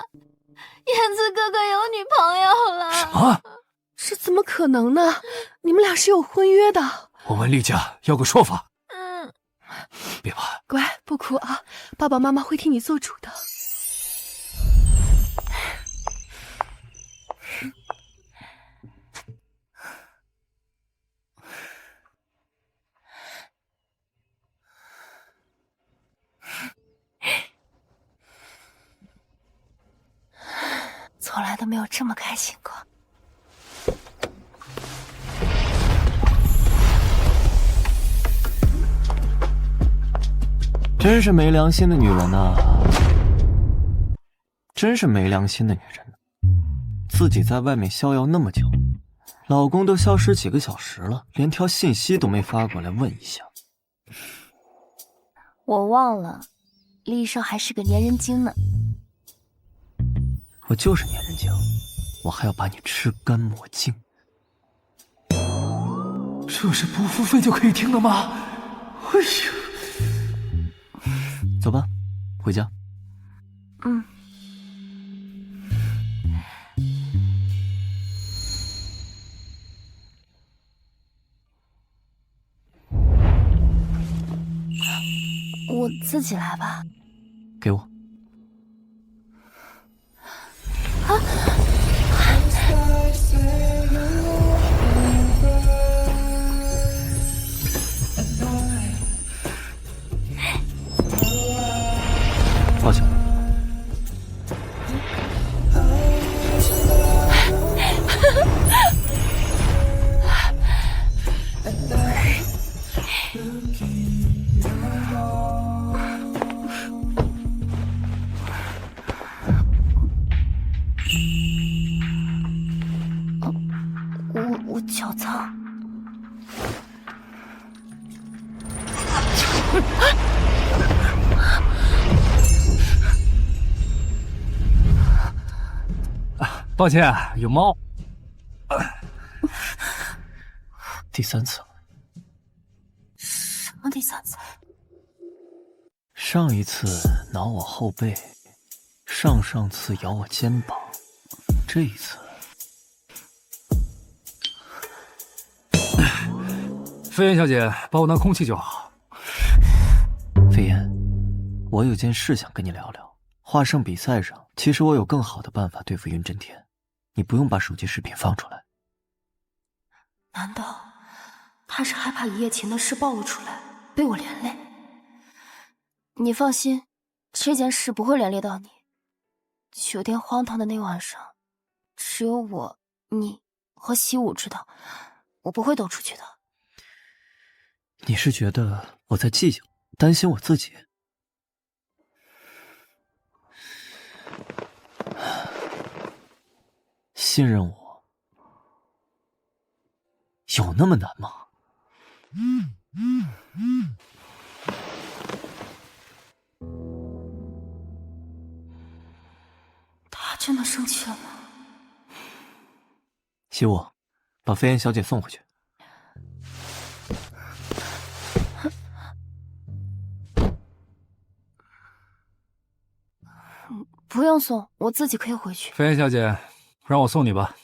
燕子哥哥有女朋友了。什么？这怎么可能呢？你们俩是有婚约的。我问厉家要个说法。别怕，乖，不哭啊，爸爸妈妈会替你做主的。从来都没有这么开心过。真是没良心的女人啊！真是没良心的女人，自己在外面逍遥那么久，老公都消失几个小时了，连条信息都没发过来问一下。我忘了，厉少还是个粘人精呢。我就是粘人精，我还要把你吃干抹净。这是不付费就可以听的吗？哎呀！走吧，回家。嗯。我自己来吧。给我。啊！抱歉。我脚脏。抱歉，有猫。第三次了。什么第三次？上一次挠我后背，上上次咬我肩膀，这一次……飞燕小姐，把我当空气就好。飞燕，我有件事想跟你聊聊。华圣比赛上，其实我有更好的办法对付云震天，你不用把手机视频放出来。难道他是害怕一夜情的事暴露出来，被我连累？你放心，这件事不会连累到你。酒店荒唐的那晚上，只有我、你和习武知道，我不会抖出去的。你是觉得我在计较，担心我自己？信任我，有那么难吗？他真的生气了吗？习武，把飞燕小姐送回去。不用送，我自己可以回去。飞燕小姐，让我送你吧。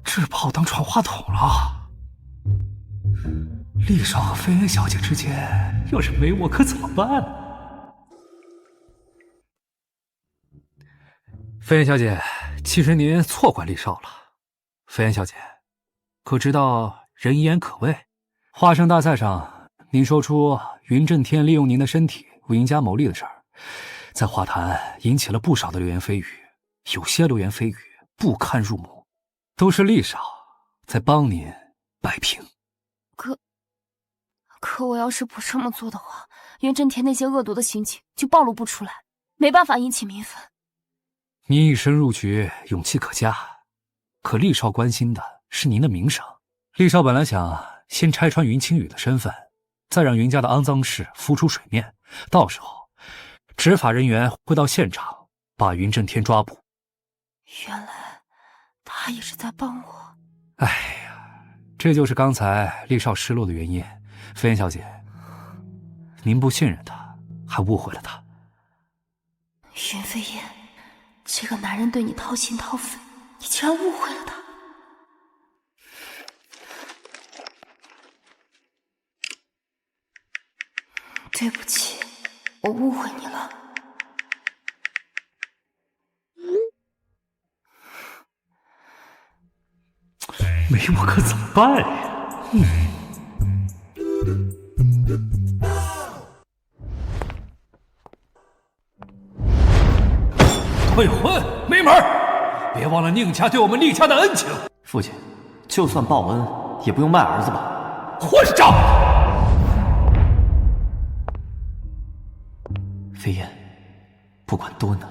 这把我当传话筒了。厉少和飞燕小姐之间要是没我可怎么办呢？飞燕小姐，其实您错怪厉少了。飞燕小姐，可知道人言可畏？华圣大赛上，您说出云震天利用您的身体为赢家谋利的事儿，在华坛引起了不少的流言蜚语，有些流言蜚语不堪入目，都是厉少在帮您摆平。可我要是不这么做的话，云震天那些恶毒的心情就暴露不出来，没办法引起民愤。您一身入局，勇气可嘉，可厉少关心的是您的名声。厉少本来想先拆穿云清羽的身份，再让云家的肮脏事浮出水面，到时候执法人员会到现场把云震天抓捕。原来他也是在帮我。哎呀，这就是刚才厉少失落的原因。飞燕小姐，您不信任他，还误会了他。云飞燕，这个男人对你掏心掏肺，你竟然误会了他。对不起，我误会你了。没我可怎么办呀？退婚没门儿！别忘了宁家对我们厉家的恩情。父亲，就算报恩，也不用卖儿子吧？混账！飞燕，不管多难，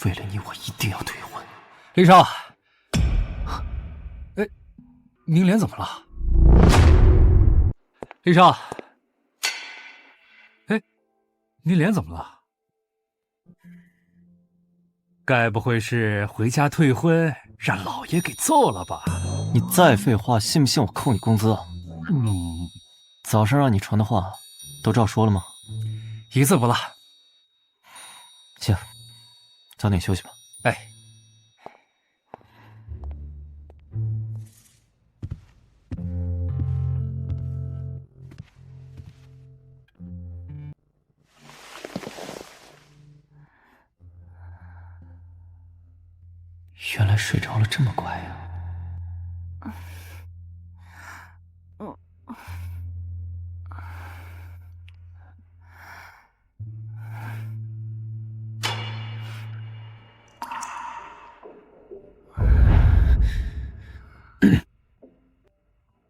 为了你，我一定要退婚。厉少，哎，您脸怎么了？厉少，哎，您脸怎么了？该不会是回家退婚，让老爷给揍了吧？你再废话，信不信我扣你工资？早上让你传的话，都照说了吗？一字不落。行，早点休息吧。哎。原来睡着了这么快呀！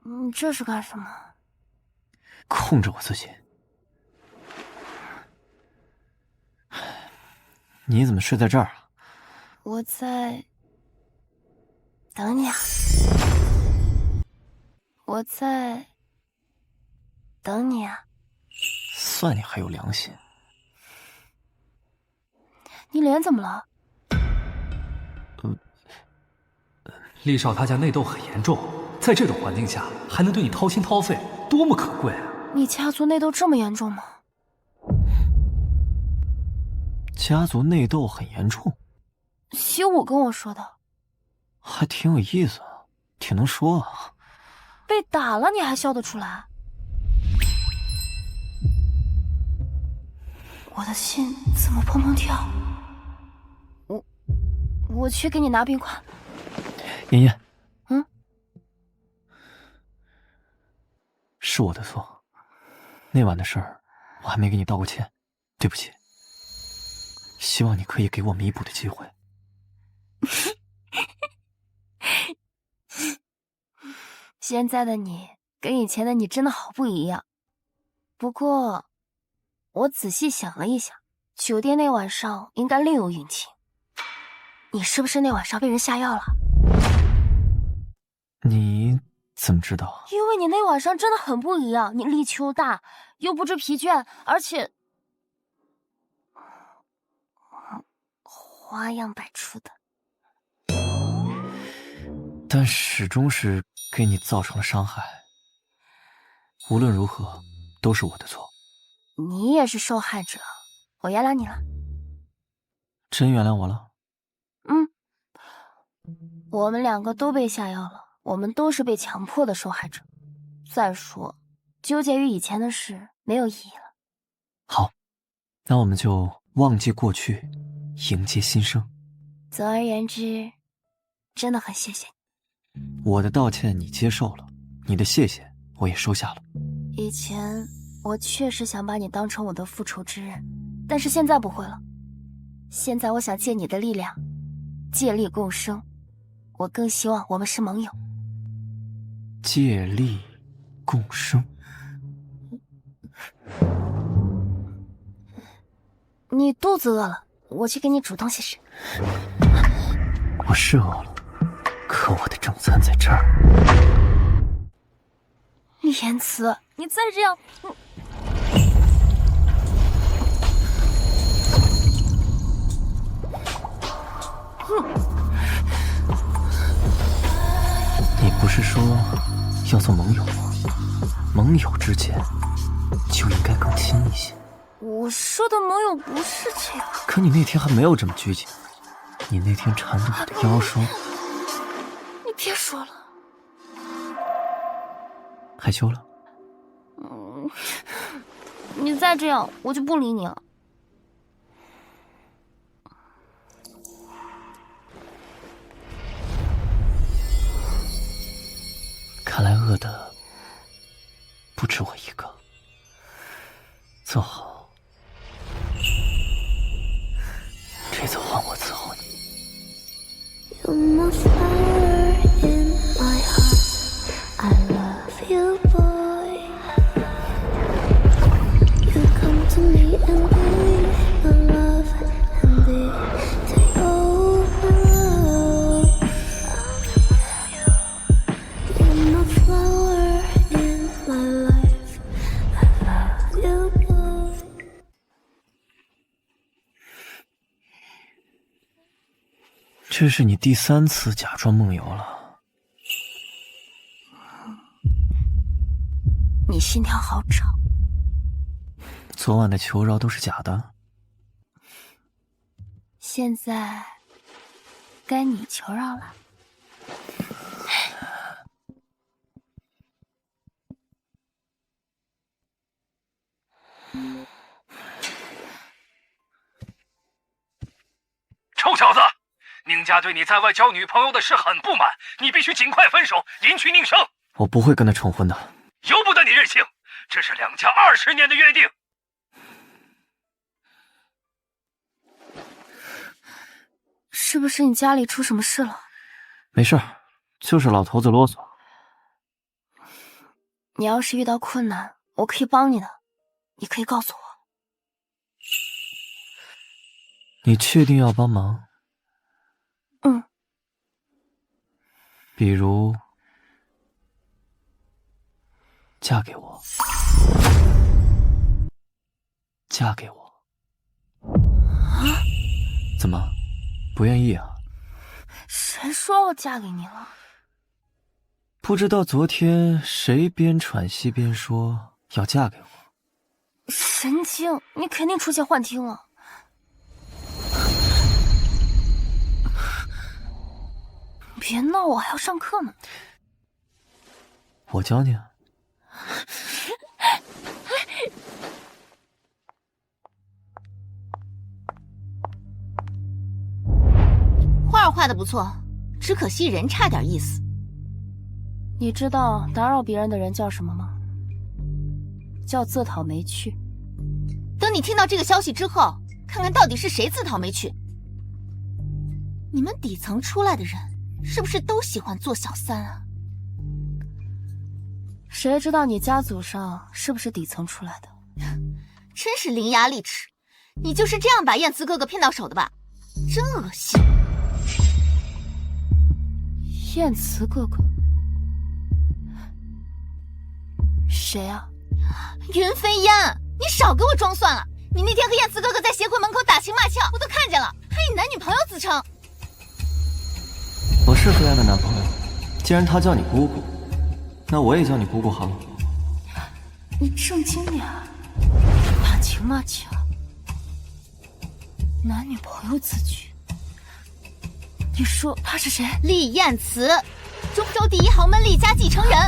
你这是干什么？控制我自己。你怎么睡在这儿啊？我在等你啊。我在等你啊。算你还有良心。你脸怎么了？厉少他家内斗很严重，在这种环境下还能对你掏心掏肺，多么可贵啊！你家族内斗这么严重吗？家族内斗很严重？西武跟我说的。还挺有意思，挺能说啊。被打了你还笑得出来？我的心怎么砰砰跳？我去给你拿冰块。妍妍，是我的错，那晚的事儿我还没给你道过歉，对不起。希望你可以给我弥补的机会。现在的你跟以前的你真的好不一样。不过，我仔细想了一想，酒店那晚上应该另有隐情。你是不是那晚上被人下药了？你怎么知道？因为你那晚上真的很不一样，你力气大，又不知疲倦，而且花样百出的。但始终是给你造成了伤害。无论如何，都是我的错。你也是受害者，我原谅你了。真原谅我了？我们两个都被下药了，我们都是被强迫的受害者。再说，纠结于以前的事没有意义了。好，那我们就忘记过去，迎接新生。总而言之，真的很谢谢你。我的道歉你接受了，你的谢谢我也收下了。以前我确实想把你当成我的复仇之人，但是现在不会了。现在我想借你的力量，借力共生。我更希望我们是盟友。借力共生。你肚子饿了，我去给你煮东西吃。我是饿了，可我的正餐在这儿。言辞，你再这样，你不是说要做盟友吗？盟友之间就应该更亲一些。我说的盟友不是这样。可你那天还没有这么拘谨，你那天缠着我的腰说……你别说了。害羞了？你再这样，我就不理你了。看来饿的不止我一个。坐好，这次换我伺候你。这是你第3次假装梦游了。你心跳好吵。昨晚的求饶都是假的。现在该你求饶了。臭小子！宁家对你在外交女朋友的事很不满，你必须尽快分手，迎娶宁生。我不会跟他重婚的。由不得你任性，这是两家20年的约定。是不是你家里出什么事了？没事，就是老头子啰嗦。你要是遇到困难，我可以帮你的，你可以告诉我。你确定要帮忙？嗯。比如嫁给我。嫁给我。啊？怎么，不愿意啊？谁说我嫁给你了？不知道昨天谁边喘息边说要嫁给我。神经，你肯定出现幻听了。别闹，我还要上课呢。我教你啊。画画的不错，只可惜人差点意思。你知道打扰别人的人叫什么吗？叫自讨没趣。等你听到这个消息之后，看看到底是谁自讨没趣。你们底层出来的人，是不是都喜欢做小三啊？谁知道你家祖上是不是底层出来的？真是伶牙俐齿，你就是这样把燕慈哥哥骗到手的吧？真恶心。燕慈哥哥？谁啊？云飞烟，你少给我装蒜了！你那天和燕慈哥哥在协会门口打情骂俏，我都看见了，还以男女朋友自称。我是飞燕的男朋友，既然他叫你姑姑，那我也叫你姑姑好了。你正经点，打情骂俏，男女朋友自居。你说他是谁？厉燕慈，中州第一豪门厉家继承人。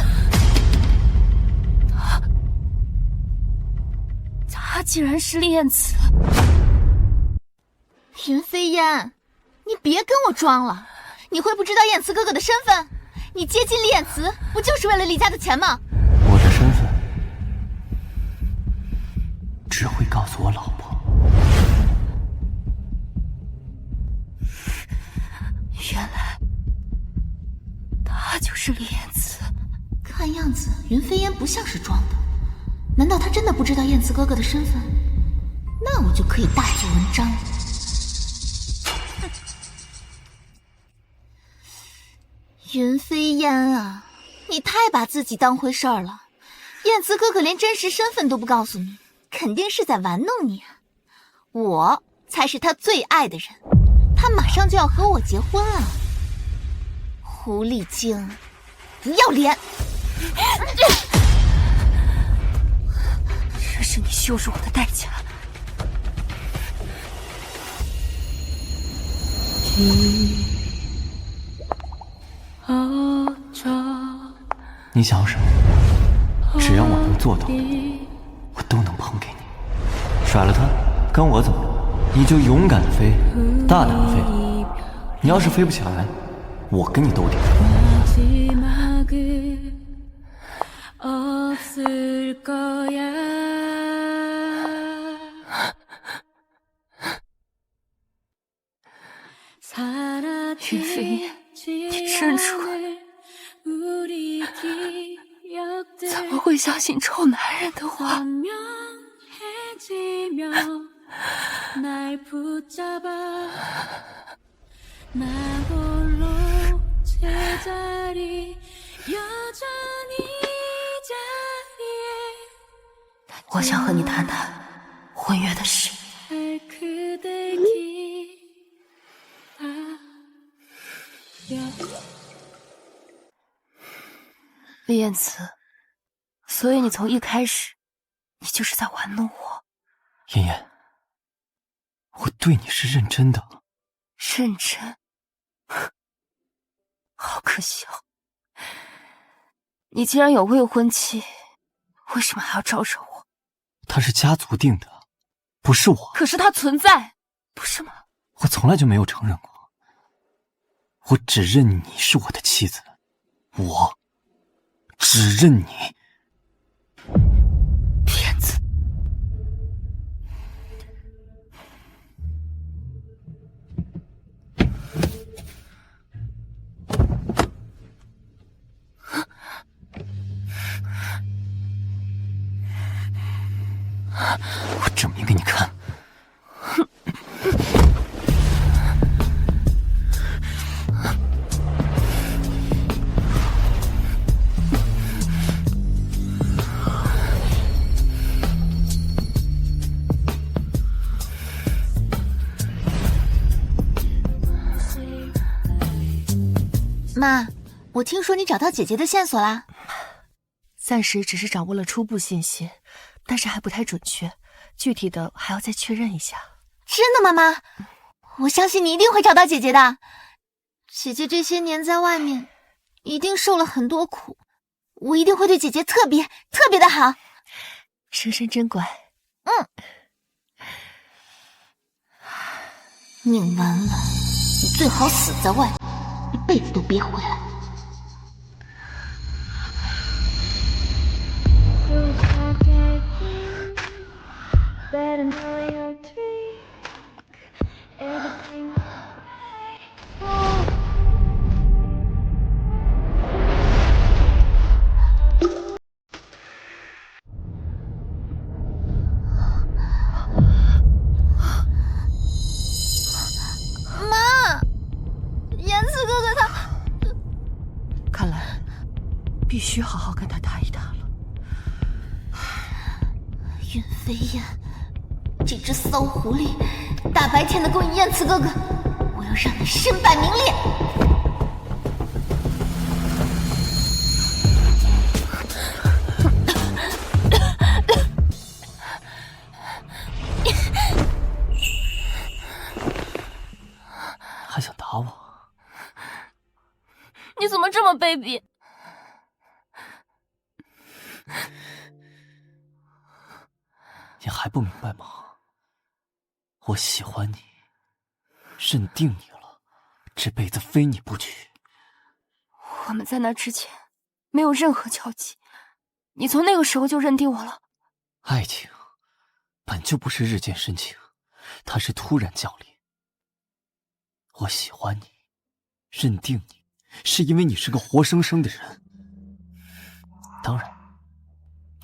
他竟然是厉燕慈！云飞烟，你别跟我装了，你会不知道燕慈哥哥的身份？你接近厉燕慈，不就是为了厉家的钱吗？我的身份只会告诉我老婆。原来他就是厉燕慈。看样子云飞烟不像是装的，难道他真的不知道燕慈哥哥的身份？那我就可以大做文章了。云飞烟啊，你太把自己当回事儿了。燕慈哥哥连真实身份都不告诉你，肯定是在玩弄你啊。我才是他最爱的人，他马上就要和我结婚了。狐狸精，不要脸！这是你羞辱我的代价。你想要什么？只要我能做到的，我都能捧给你。甩了他，跟我走，你就勇敢的飞，大胆的飞。你要是飞不起来，我跟你斗顶。云飞燕，你真蠢，怎么会相信臭男人的话？我想和你谈谈婚约的事。李彦慈，所以你从一开始，你就是在玩弄我。妍妍，我对你是认真的。认真？好可笑！你既然有未婚妻，为什么还要招惹我？他是家族定的，不是我。可是他存在，不是吗？我从来就没有承认过，我只认你是我的妻子，我只认你。骗子！我证明给你看。妈，我听说你找到姐姐的线索啦？暂时只是掌握了初步信息，但是还不太准确，具体的还要再确认一下。真的吗，妈？我相信你一定会找到姐姐的。姐姐这些年在外面一定受了很多苦，我一定会对姐姐特别的好。生生真乖。宁婉婉，你最好死在外面，一辈子都别回来。妈，言辞哥哥他……看来必须好好跟他谈一谈了。云飞燕，这只骚狐狸，大白天的勾引燕慈哥哥，我要让你身败名裂！还想打我？你怎么这么卑鄙？你还不明白吗？我喜欢你，认定你了，这辈子非你不娶。我们在那之前没有任何交集，你从那个时候就认定我了。爱情本就不是日渐深情，它是突然降临。我喜欢你，认定你，是因为你是个活生生的人。当然，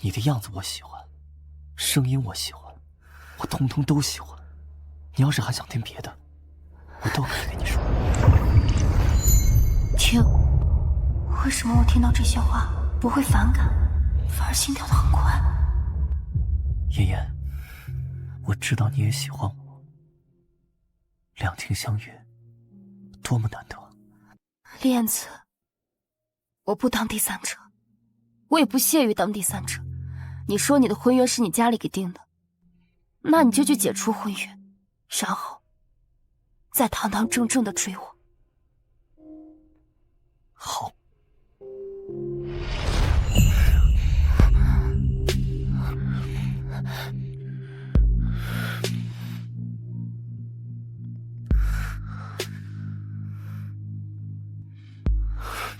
你的样子我喜欢，声音我喜欢，我通通都喜欢。你要是还想听别的，我都可以跟你说。听，为什么我听到这些话不会反感，反而心跳得很快？妍妍，我知道你也喜欢我，两情相悦，多么难得。厉燕子，我不当第三者，我也不屑于当第三者。你说你的婚约是你家里给定的，那你就去解除婚约，然后再堂堂正正的追我。好。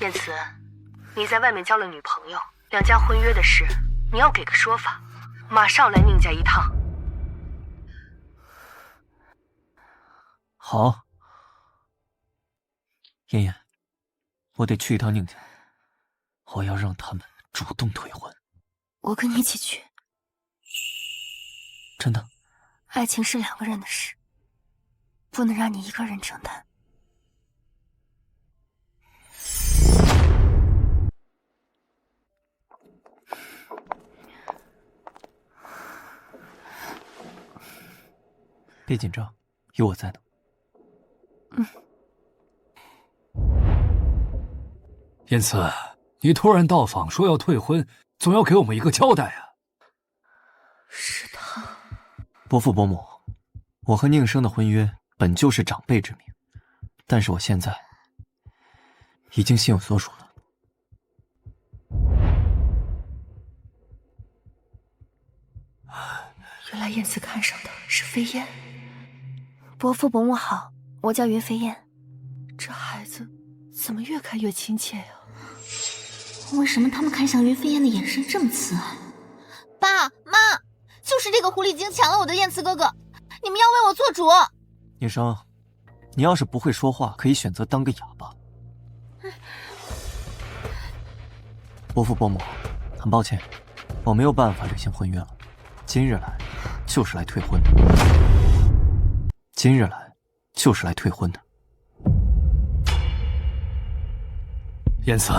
燕慈，你在外面交了女朋友，两家婚约的事，你要给个说法，马上来宁家一趟。好，妍妍，我得去一趟宁家，我要让他们主动退婚。我跟你一起去。真的？爱情是两个人的事，不能让你一个人承担。别紧张，有我在呢。燕慈，你突然到访说要退婚，总要给我们一个交代啊。是他。伯父伯母，我和宁生的婚约本就是长辈之命，但是我现在已经心有所属了。原来燕慈看上的是飞燕。伯父伯母好，我叫云飞燕。这孩子怎么越看越亲切呀？为什么他们看向云飞燕的眼神这么慈爱？爸妈，就是这个狐狸精抢了我的燕慈哥哥，你们要为我做主。宁生，你要是不会说话，可以选择当个哑巴。伯父伯母，很抱歉，我没有办法履行婚约了。今日来就是来退婚的。今日来就是来退婚的。燕慈，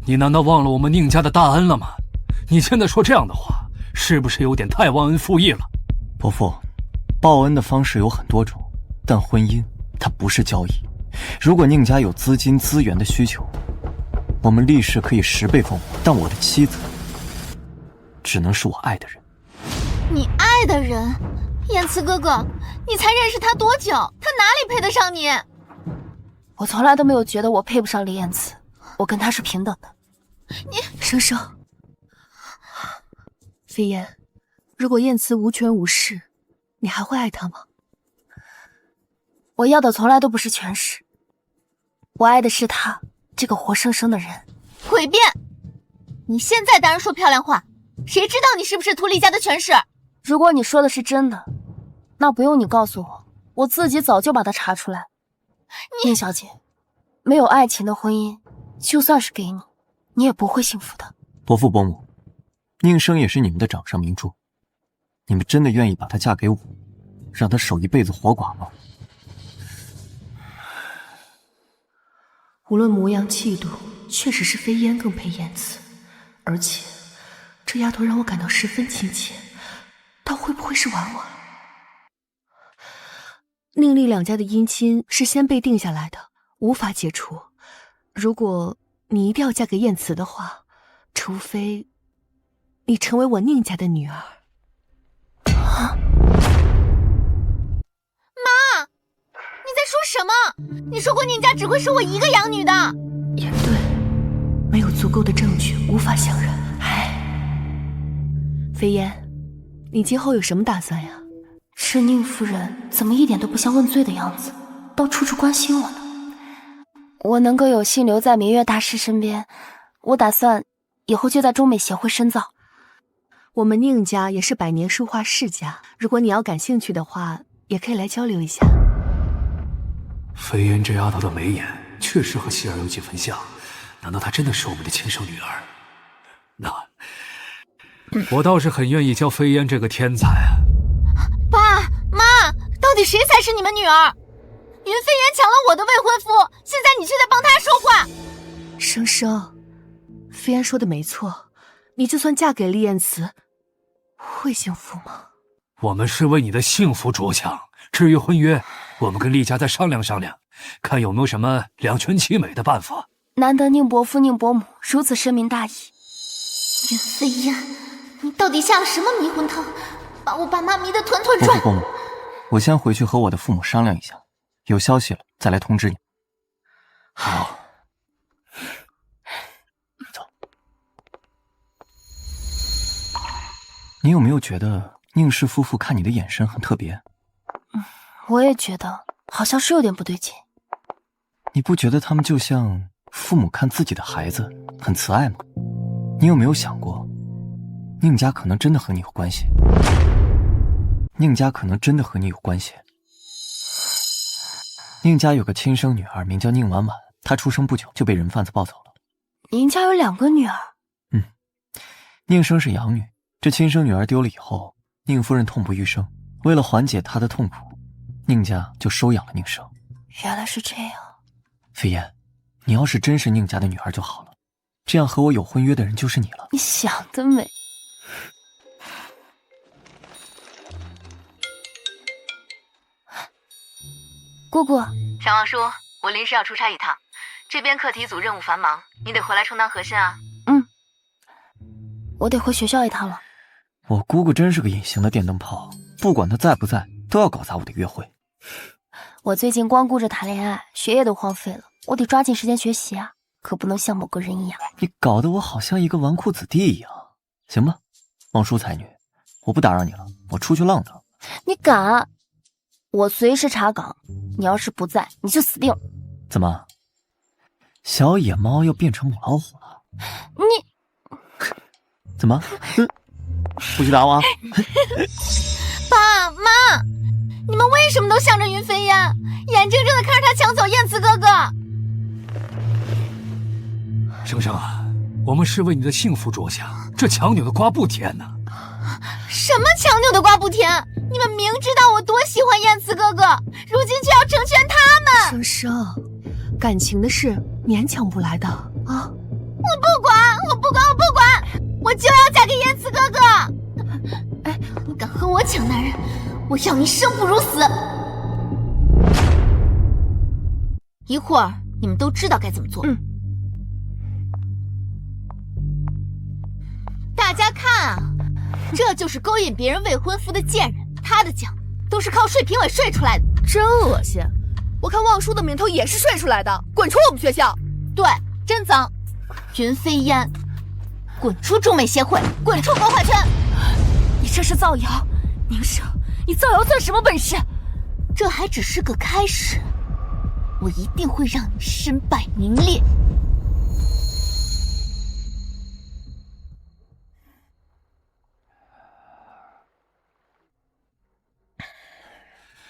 你难道忘了我们宁家的大恩了吗？你现在说这样的话，是不是有点太忘恩负义了？伯父，报恩的方式有很多种，但婚姻它不是交易。如果宁家有资金资源的需求，我们立誓可以10倍奉还，但我的妻子只能是我爱的人。你爱的人？燕慈哥哥，你才认识他多久？他哪里配得上你？我从来都没有觉得我配不上李燕慈，我跟他是平等的。你生生，飞燕，如果燕慈无权无势，你还会爱他吗？我要的从来都不是权势，我爱的是他这个活生生的人。诡辩！你现在当然说漂亮话，谁知道你是不是图李家的权势？如果你说的是真的，那不用你告诉我，我自己早就把它查出来。宁小姐，没有爱情的婚姻，就算是给你，你也不会幸福的。伯父伯母，宁生也是你们的掌上明珠，你们真的愿意把她嫁给我，让她守一辈子活寡吗？无论模样气度，确实是飞燕更配燕慈，而且这丫头让我感到十分亲切，她会不会是婉婉？宁厉两家的姻亲是先被定下来的，无法解除。如果你一定要嫁给燕慈的话，除非你成为我宁家的女儿。妈，你在说什么？你说过宁家只会收我一个养女的。也对，没有足够的证据，无法相认。飞燕，你今后有什么打算呀？是宁夫人怎么一点都不像问罪的样子，倒处处关心我呢？我能够有幸留在明月大师身边，我打算以后就在中美协会深造。我们宁家也是百年书画世家，如果你要感兴趣的话，也可以来交流一下。飞燕这丫头的眉眼确实和希儿有几分像，难道她真的是我们的亲生女儿？那我倒是很愿意教飞燕这个天才啊！爸妈，到底谁才是你们女儿？云飞燕抢了我的未婚夫，现在你却在帮她说话。生生，飞燕说的没错，你就算嫁给厉燕慈，会幸福吗？我们是为你的幸福着想，至于婚约，我们跟厉家再商量商量，看有没有什么两全其美的办法。难得宁伯父、宁伯母如此深明大义。云飞燕，你到底下了什么迷魂汤，把我爸妈迷得团团转？伯父伯母，我先回去和我的父母商量一下，有消息了再来通知你。好。你有没有觉得宁氏夫妇看你的眼神很特别？我也觉得好像是有点不对劲。你不觉得他们就像父母看自己的孩子，很慈爱吗？你有没有想过，宁家可能真的和你有关系？宁家可能真的和你有关系。宁家有个亲生女儿，名叫宁婉婉，她出生不久就被人贩子抱走了。您家有2个女儿？宁生是养女，这亲生女儿丢了以后，宁夫人痛不欲生，为了缓解她的痛苦，宁家就收养了宁生。原来是这样。飞燕，你要是真是宁家的女儿就好了，这样和我有婚约的人就是你了。你想得美。姑姑，小王叔，我临时要出差一趟，这边课题组任务繁忙，你得回来充当核心啊。我得回学校一趟了。我姑姑真是个隐形的电灯泡，不管她在不在，都要搞砸我的约会。我最近光顾着谈恋爱，学业都荒废了，我得抓紧时间学习啊，可不能像某个人一样。你搞得我好像一个纨绔子弟一样。行吧，望叔才女，我不打扰你了，我出去浪荡。你敢？我随时查岗，你要是不在，你就死定了。怎么，小野猫要变成母老虎了？你怎么？不许打我啊！爸妈，你们为什么都向着云飞燕，眼睁睁的看着他抢走燕子哥哥？生生啊，我们是为你的幸福着想，这强扭的瓜不甜呢。什么强扭的瓜不甜？你们明知道我多喜欢燕子哥哥，如今却要成全他们。生生，感情的事勉强不来的啊！我不管，我就要嫁给燕子哥哥。哎，你敢和我抢男人，我要你生不如死。一会儿你们都知道该怎么做。大家看啊，这就是勾引别人未婚夫的贱人，他的奖都是靠睡评委睡出来的，真恶心！我看望叔的名头也是睡出来的，滚出我们学校！对，真脏！云飞燕，滚出中美协会，滚出文化圈！你这是造谣！宁生，你造谣算什么本事？这还只是个开始，我一定会让你身败名裂。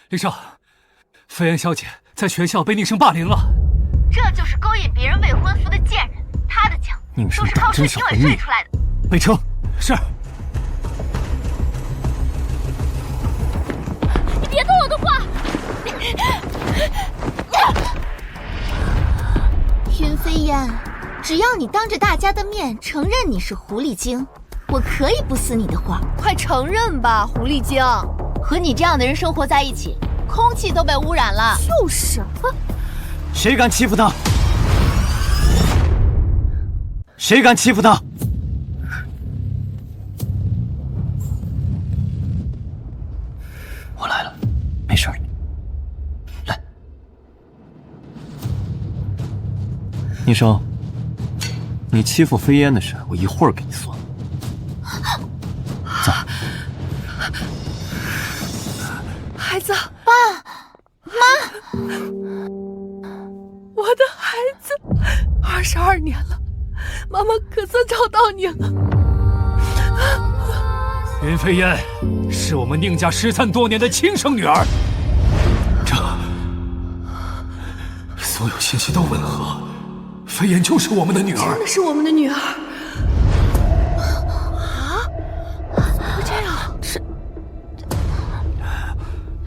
林少，飞燕小姐在学校被宁生霸凌了。这就是勾引别人未婚夫的贱人，他的奖都是靠睡评委睡出来的。北城，是。你别动我的话！云飞燕，只要你当着大家的面承认你是狐狸精，我可以不撕你的画。快承认吧，狐狸精！和你这样的人生活在一起，空气都被污染了。就是，谁敢欺负他？谁敢欺负他？我来了，没事儿。来，宁生，你欺负飞燕的事，我一会儿给你算。走。孩子，爸妈，我的孩子，22年了，妈妈可算找到你了。云飞燕是我们宁家失散多年的亲生女儿，这所有信息都吻合，飞燕就是我们的女儿，真的是我们的女儿。啊？怎么会这样？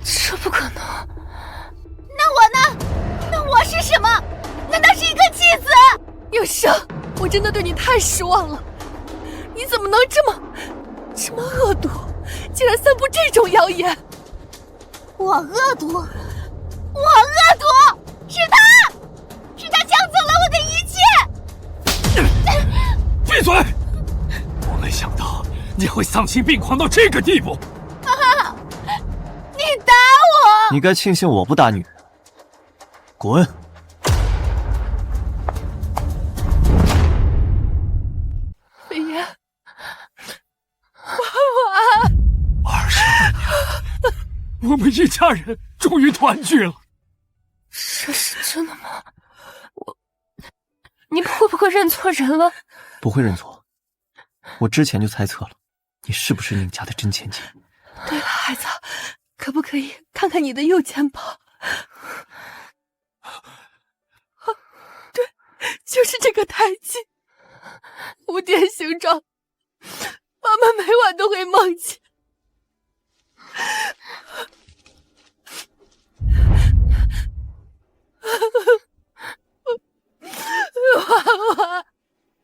这不可能！那我呢？那我是什么？难道是一个弃子？宁生，我真的对你太失望了。你怎么能这么恶毒，竟然散布这种谣言？我恶毒？我恶毒？是他抢走了我的一切！闭嘴！我没想到你会丧心病狂到这个地步。啊！你打我！你该庆幸我不打女人。滚！飞燕，妈妈，22年，我们一家人终于团聚了。这是真的吗？你会不会认错人了？不会认错，我之前就猜测了，你是不是宁家的真千金？对了，孩子，可不可以看看你的右肩膀？对，就是这个胎记，蝴蝶形状，妈妈每晚都会梦见。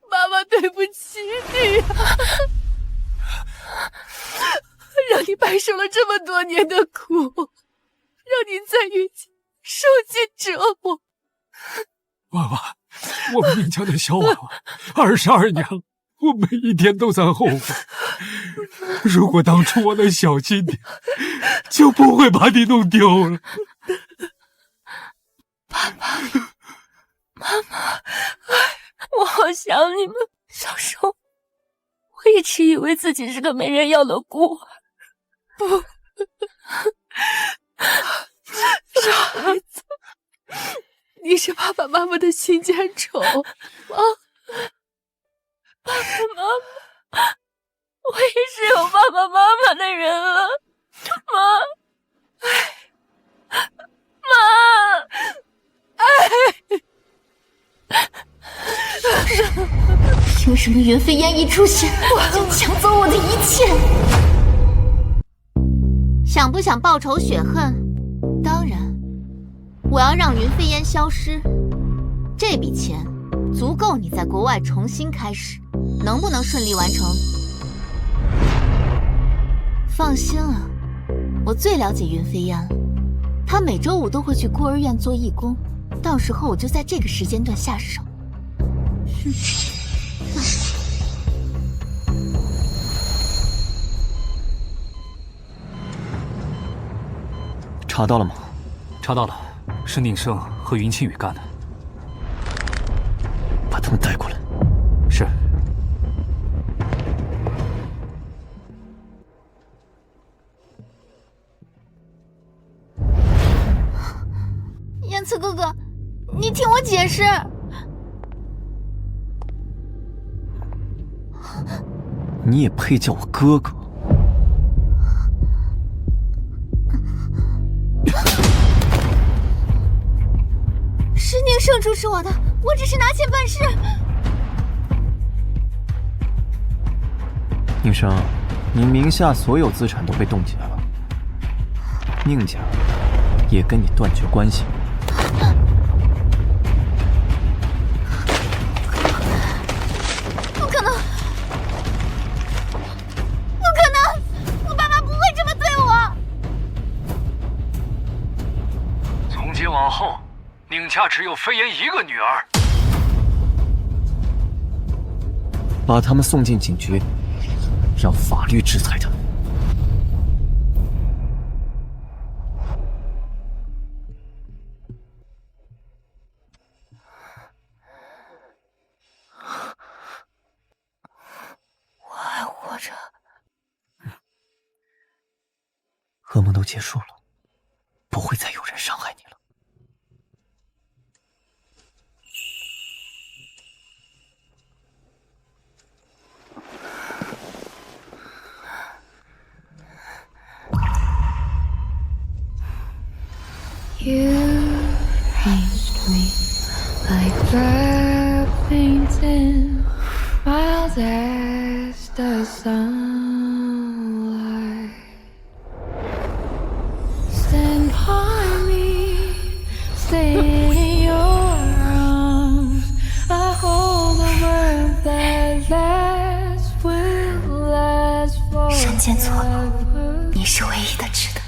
妈妈对不起你，让你白受了这么多年的苦，让你在狱间受尽折磨。娃娃，我们宁家的小娃娃，22年了，我每一天都在后悔。如果当初我能小心点，就不会把你弄丢了。爸爸，妈妈，我好想你们。小时候，我一直以为自己是个没人要的孤儿。不，傻孩子，你是爸爸妈妈的心尖宠啊！爸爸妈妈，我也是有爸爸妈妈的人了。凭什么袁飞燕一出现就抢走我的一切？想不想报仇雪恨？当然，我要让云飞燕消失。这笔钱足够你在国外重新开始，能不能顺利完成？放心了，我最了解云飞燕了。她每周5都会去孤儿院做义工，到时候我就在这个时间段下手。查到了吗？查到了，是宁胜和云清羽干的。把他们带过来。是。燕次哥哥，你听我解释。你也配叫我哥哥？是宁胜主使我的，我只是拿钱办事。宁胜，你名下所有资产都被冻结了，宁家也跟你断绝关系。不可能！不可能！我爸妈不会这么对我。从今往后，宁家只有飞燕一个女儿。把他们送进警局，让法律制裁他们。我还活着。噩梦都结束了，不会再有人伤害你了。You paint me like the painting, mild as the sunlight. Stand by me, stay in your arms. I hold the world that lasts will last forever. 人间错了，你是唯一的值得。